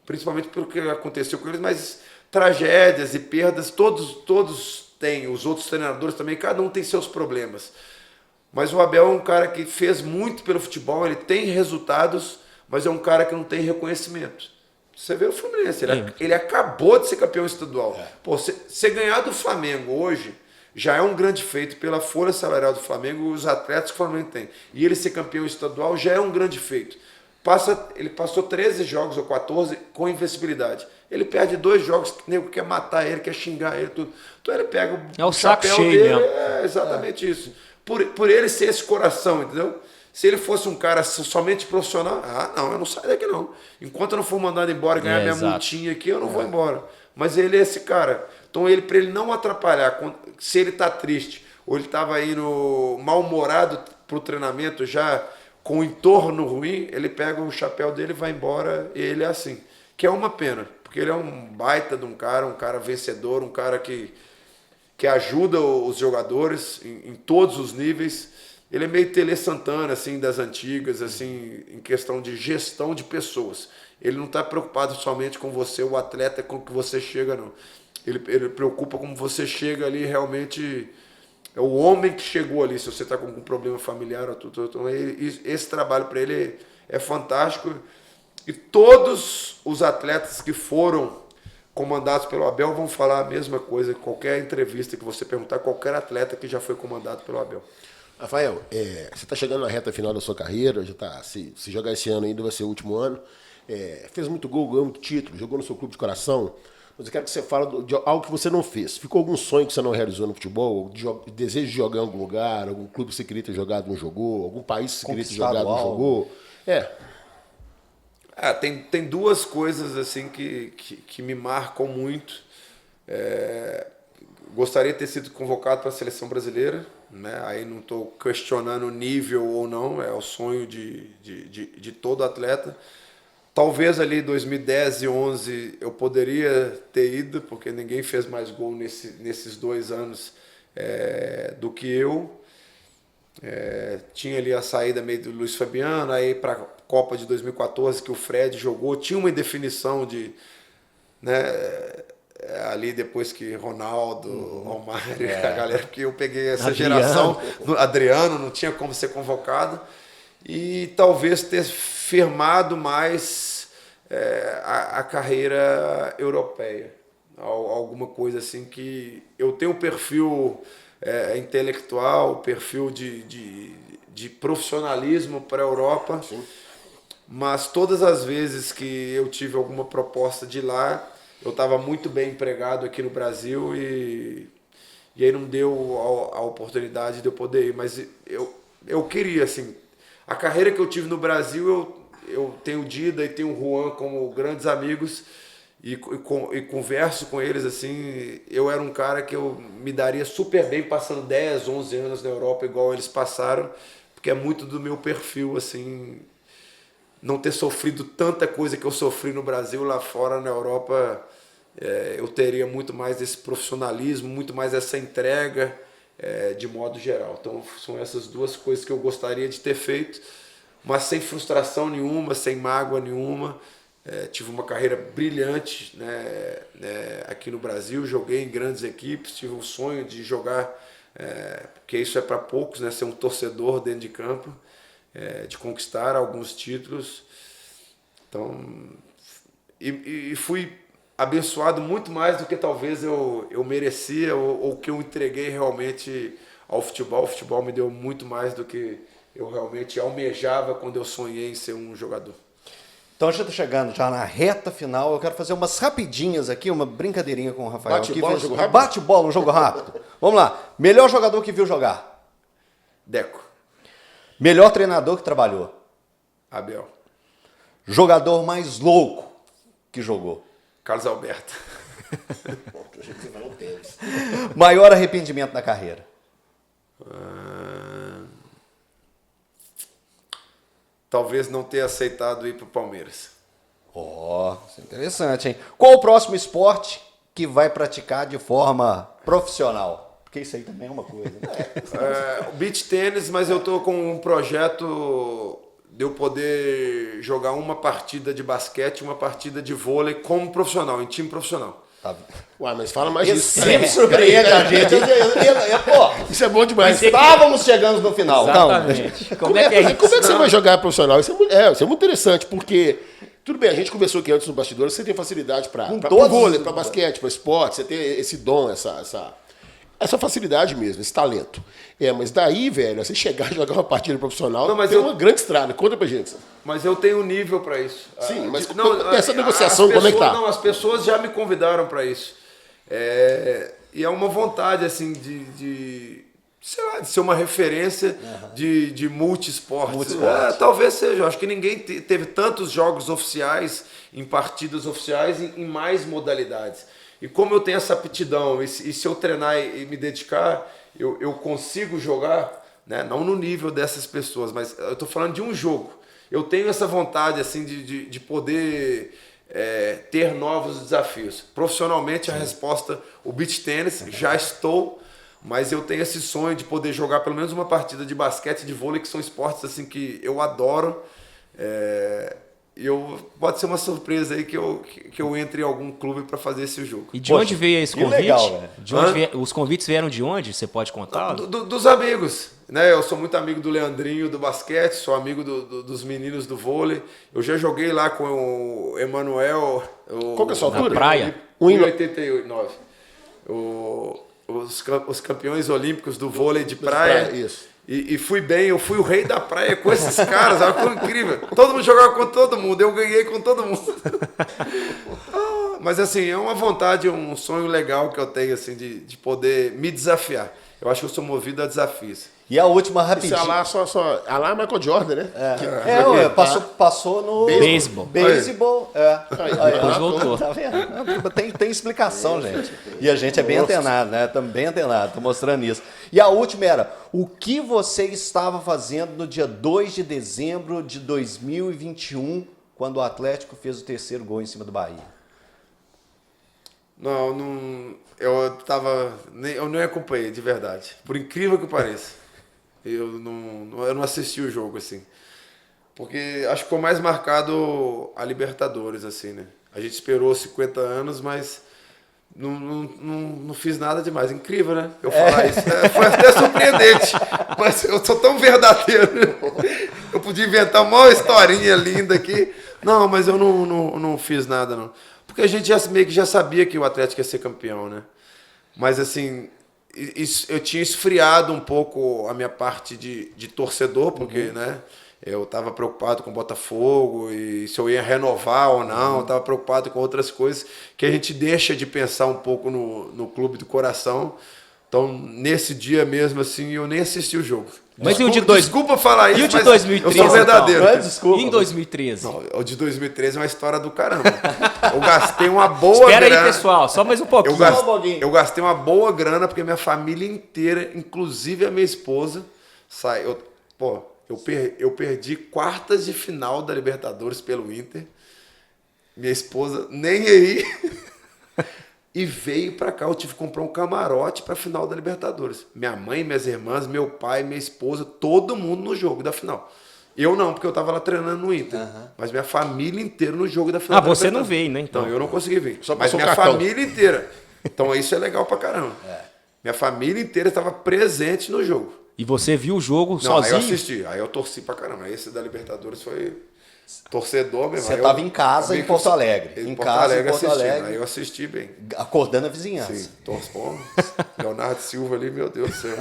principalmente pelo que aconteceu com eles, mas tragédias e perdas todos têm, os outros treinadores também, cada um tem seus problemas. Mas o Abel é um cara que fez muito pelo futebol, ele tem resultados, mas é um cara que não tem reconhecimento. Você vê o Fluminense, ele acabou de ser campeão estadual. Pô, você ganhar do Flamengo hoje já é um grande feito pela folha salarial do Flamengo e os atletas que o Flamengo tem. E ele ser campeão estadual já é um grande feito. Ele passou 13 jogos ou 14 com invencibilidade. Ele perde 2 jogos, que o nego quer matar ele, quer xingar ele, tudo. Então ele pega o chapéu saco cheio dele. Mesmo. Exatamente isso. Por ele ser esse coração, entendeu? Se ele fosse um cara somente profissional, não, eu não saio daqui não. Enquanto eu não for mandado embora e ganhar minha multinha aqui, eu não vou embora. Mas ele é esse cara. Então para ele não atrapalhar, se ele tá triste, ou ele estava indo mal-humorado pro treinamento já com o entorno ruim, ele pega o chapéu dele, vai embora e ele é assim. Que é uma pena, porque ele é um baita de um cara vencedor, um cara que ajuda os jogadores em todos os níveis. Ele é meio Tele Santana, assim, das antigas, assim, em questão de gestão de pessoas. Ele não está preocupado somente com você, o atleta, com que você chega, não. Ele preocupa como você chega ali, realmente, é o homem que chegou ali, se você está com algum problema familiar ou tudo. Então, esse trabalho para ele é fantástico. E todos os atletas que foram comandados pelo Abel vão falar a mesma coisa. Qualquer entrevista que você perguntar, qualquer atleta que já foi comandado pelo Abel. Rafael, você está chegando na reta final da sua carreira, já tá, se jogar esse ano ainda vai ser o último ano. Fez muito gol, ganhou muito título, jogou no seu clube de coração. Mas eu quero que você fale de algo que você não fez. Ficou algum sonho que você não realizou no futebol? Desejo de jogar em algum lugar? Algum clube que você queria ter jogado não jogou? Algum país que você queria ter jogado não jogou? Tem 2 coisas assim que me marcam muito. Gostaria de ter sido convocado para a seleção brasileira, né? Aí não estou questionando o nível ou não, é o sonho de todo atleta. Talvez ali 2010 e 2011 eu poderia ter ido, porque ninguém fez mais gol nesses 2 anos do que eu. Tinha ali a saída meio do Luiz Fabiano, aí para a Copa de 2014 que o Fred jogou, tinha uma indefinição de, né, ali depois que Ronaldo, Romário, a galera, porque eu peguei essa geração, Adriano não tinha como ser convocado, e talvez ter firmado mais a carreira europeia, alguma coisa assim que eu tenho um perfil intelectual, perfil de profissionalismo para a Europa. Sim. Mas todas as vezes que eu tive alguma proposta de lá, eu estava muito bem empregado aqui no Brasil e aí não deu a oportunidade de eu poder ir. Mas eu queria, assim, a carreira que eu tive no Brasil, eu tenho o Dida e tenho o Juan como grandes amigos e converso com eles, assim, eu era um cara que eu me daria super bem passando 10, 11 anos na Europa igual eles passaram, porque é muito do meu perfil, assim, não ter sofrido tanta coisa que eu sofri no Brasil, lá fora, na Europa, eu teria muito mais esse profissionalismo, muito mais essa entrega, de modo geral. Então, são essas 2 coisas que eu gostaria de ter feito, mas sem frustração nenhuma, sem mágoa nenhuma. Tive uma carreira brilhante, né, aqui no Brasil, joguei em grandes equipes, tive o sonho de jogar, porque isso é para poucos, né, ser um torcedor dentro de campo, de conquistar alguns títulos. Então, e fui abençoado muito mais do que talvez eu merecia ou que eu entreguei realmente ao futebol. O futebol me deu muito mais do que eu realmente almejava quando eu sonhei em ser um jogador. Então a gente está chegando já na reta final. Eu quero fazer umas rapidinhas aqui, uma brincadeirinha com o Rafael. Bate-bola, jogo rápido? Bate-bola, um jogo rápido. Vamos lá. Melhor jogador que viu jogar? Deco. Melhor treinador que trabalhou? Abel. Jogador mais louco que jogou? Carlos Alberto. Maior arrependimento na carreira? Talvez não ter aceitado ir para o Palmeiras. Isso é interessante, hein? Qual o próximo esporte que vai praticar de forma profissional? Porque isso aí também é uma coisa, né? O beach tênis, mas eu estou com um projeto de eu poder jogar uma partida de basquete, uma partida de vôlei como profissional, em time profissional. Tá. Ué, mas fala mais Isso disso. sempre surpreende a gente. Pô, Isso é bom demais. estávamos chegando no final. Exatamente. Como é que é isso? Como é que você vai jogar profissional? Isso é muito interessante, porque, tudo bem, a gente conversou aqui antes no bastidor, você tem facilidade para vôlei, para basquete, para esporte, você tem esse dom, essa facilidade mesmo, esse talento. Mas daí, velho, você chegar e jogar uma partida profissional, Não, mas tem eu- uma grande estrada. Conta pra gente. Mas eu tenho nível para isso. Sim, mas Não, essa negociação, as como é que pessoas- tá? Não, as pessoas já me convidaram para isso. E é uma vontade, assim, sei lá, de ser uma referência de multi-esportes. Talvez seja. Eu acho que ninguém teve tantos jogos oficiais, em partidas oficiais, em mais modalidades. E como eu tenho essa aptidão, e se eu treinar e me dedicar, eu consigo jogar, né? Não no nível dessas pessoas, mas eu estou falando de um jogo. Eu tenho essa vontade assim, de poder ter novos desafios. Profissionalmente, a resposta, o beach tênis, já estou, mas eu tenho esse sonho de poder jogar pelo menos uma partida de basquete e de vôlei, que são esportes assim, que eu adoro. Pode ser uma surpresa aí que eu entre em algum clube para fazer esse jogo. E de onde veio esse que convite? legal, velho. De onde os convites vieram de onde? Você pode contar? Dos amigos, né? Eu sou muito amigo do Leandrinho do basquete, sou amigo dos meninos do vôlei. Eu já joguei lá com o Emanuel. Qual que é a sua altura? Na praia? 1,89. Os campeões olímpicos do vôlei de praia. Isso. E fui bem, eu fui o rei da praia com esses caras, olha que incrível. Todo mundo jogava com todo mundo, eu ganhei com todo mundo. Mas assim, é uma vontade, um sonho legal que eu tenho assim, de poder me desafiar. Eu acho que eu sou movido a desafios. E a última Isso rapidinho. é lá é Michael Jordan, né? Passou no Beisebol. Beisebol. Depois voltou. Tá vendo? Tem explicação, gente. E a gente é bem antenado, né? Estamos bem antenados, tô mostrando isso. E a última era, o que você estava fazendo no dia 2 de dezembro de 2021, quando o Atlético fez o 3º gol em cima do Bahia? Não, eu não acompanhei, de verdade. Por incrível que pareça. Eu não assisti o jogo, assim. Porque acho que ficou mais marcado a Libertadores, assim, né? A gente esperou 50 anos, mas não fiz nada demais. Incrível, né? Eu falar isso. Foi até surpreendente. Mas eu sou tão verdadeiro. Eu podia inventar uma historinha linda aqui. Não, mas eu não fiz nada, não. Porque a gente meio que já sabia que o Atlético ia ser campeão, né? Mas, assim, eu tinha esfriado um pouco a minha parte de torcedor, porque, né? Eu estava preocupado com o Botafogo e se eu ia renovar ou não, eu estava preocupado com outras coisas que a gente deixa de pensar um pouco no clube do coração. Então, nesse dia mesmo, assim, eu nem assisti o jogo. Mas Desculpa falar isso, e o de mas 2013, eu sou verdadeiro. Não é desculpa. E em 2013? Não, o de 2013 é uma história do caramba. Eu gastei uma boa Espera grana. aí, pessoal, só mais um pouquinho. Eu gastei uma boa grana porque minha família inteira, inclusive a minha esposa, saiu. Eu perdi quartas de final da Libertadores pelo Inter. Minha esposa nem aí. E veio pra cá. Eu tive que comprar um camarote pra final da Libertadores. Minha mãe, minhas irmãs, meu pai, minha esposa, todo mundo no jogo da final. Eu não, porque eu tava lá treinando no Inter. Mas minha família inteira no jogo da final da você Libertadores. não veio, né? Então. Não, eu não consegui ver. Só mas passou minha cartão. família inteira. Então isso é legal pra caramba. Minha família inteira estava presente no jogo. E você viu o jogo Não, sozinho? aí eu assisti, aí eu torci pra caramba. Esse da Libertadores foi torcedor mesmo. Você Aí estava em casa, em Porto Alegre. Em Em Porto casa, em Alegre Porto assistindo. Alegre. Aí eu assisti bem. Acordando a vizinhança. Sim, torço bom. Leonardo Silva ali, meu Deus do céu.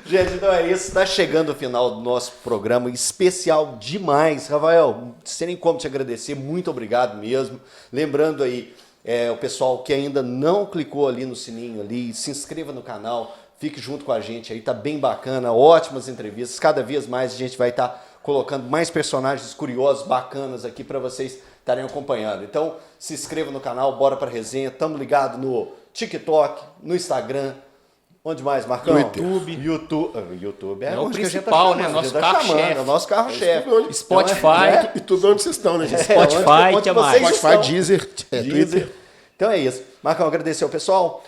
Gente, então é isso. Está chegando o final do nosso programa especial demais. Rafael, sem nem como te agradecer, muito obrigado mesmo. Lembrando aí, o pessoal que ainda não clicou ali no sininho ali, se inscreva no canal, fique junto com a gente aí, tá bem bacana, ótimas entrevistas. Cada vez mais a gente vai estar colocando mais personagens curiosos, bacanas aqui para vocês estarem acompanhando. Então, se inscreva no canal, bora pra resenha. Tamo ligado no TikTok, no Instagram. Onde mais, Marcão? No YouTube. YouTube É o onde que a gente principal, chamando, né? a gente Nosso tá carro-chefe. chamando, é o nosso carro-chefe. Spotify. E tudo onde vocês estão, né, gente? Spotify, onde que vocês mais? estão. Spotify, Deezer, Twitter. Então é isso. Marcão, agradecer ao pessoal.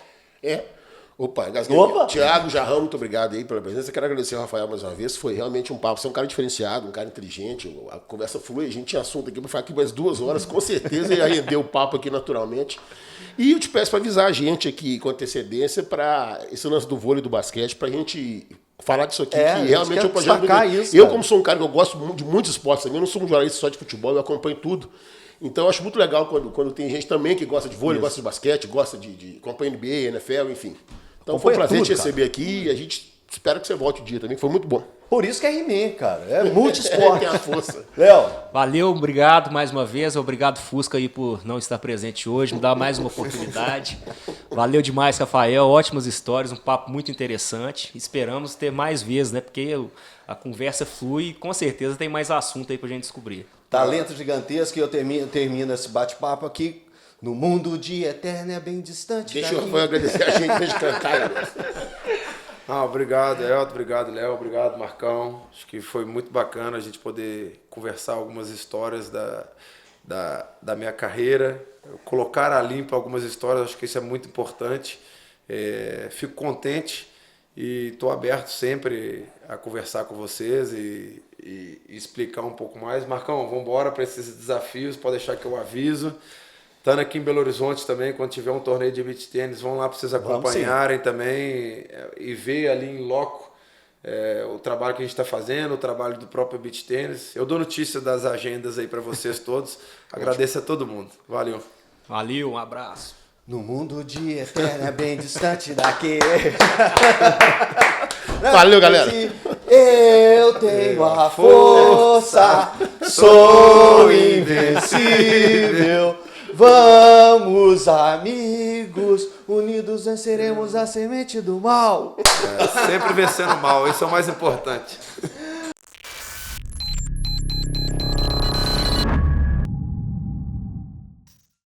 Opa, engasguei. Opa. Tiago, Jarrão, muito obrigado aí pela presença. Quero agradecer ao Rafael mais uma vez. Foi realmente um papo. Você é um cara diferenciado, um cara inteligente. A conversa flui. A gente tinha assunto aqui para ficar aqui mais 2 horas, com certeza ia render o papo aqui naturalmente. E eu te peço para avisar a gente aqui com antecedência para esse lance do vôlei e do basquete, para a gente falar disso aqui, a que gente realmente quer é um projeto. destacar isso, eu, cara. como sou um cara que eu gosto de muitos esportes também, eu não sou um jornalista só de futebol, eu acompanho tudo. Então eu acho muito legal quando tem gente também que gosta de vôlei, gosta de basquete, gosta de acompanha NBA, NFL, enfim. Então foi um prazer tudo, te receber aqui e a gente espera que você volte o dia também, foi muito bom. Por isso que é He-Man, cara. É multi-esporte. Tem a força. Léo, Valeu, obrigado mais uma vez. Obrigado, Fusca, aí por não estar presente hoje. Me dá mais uma oportunidade. Valeu demais, Rafael. Ótimas histórias, um papo muito interessante. Esperamos ter mais vezes, né? Porque a conversa flui e com certeza tem mais assunto aí pra gente descobrir. talento gigantesco, e eu termino esse bate-papo aqui. No mundo de eterno é bem distante. Deixa o daqui. Rafael agradecer a gente pra gente cantar. Obrigado, Elton. Obrigado, Léo. Obrigado, Marcão. Acho que foi muito bacana a gente poder conversar algumas histórias da minha carreira, colocar a limpo algumas histórias. Acho que isso é muito importante. Fico contente e estou aberto sempre a conversar com vocês e explicar um pouco mais. Marcão, vamos embora para esses desafios. Pode deixar que eu aviso. Estando aqui em Belo Horizonte também, quando tiver um torneio de beach tênis, vão lá para vocês acompanharem também e ver ali em loco o trabalho que a gente está fazendo, o trabalho do próprio beach tênis. Eu dou notícia das agendas aí para vocês todos. Agradeço a todo mundo. Valeu. Valeu, um abraço. No mundo de eterno é bem distante daqui. Valeu, galera. Eu tenho a força, sou invencível. Vamos, amigos, unidos venceremos a semente do mal. Sempre vencendo o mal, isso é o mais importante.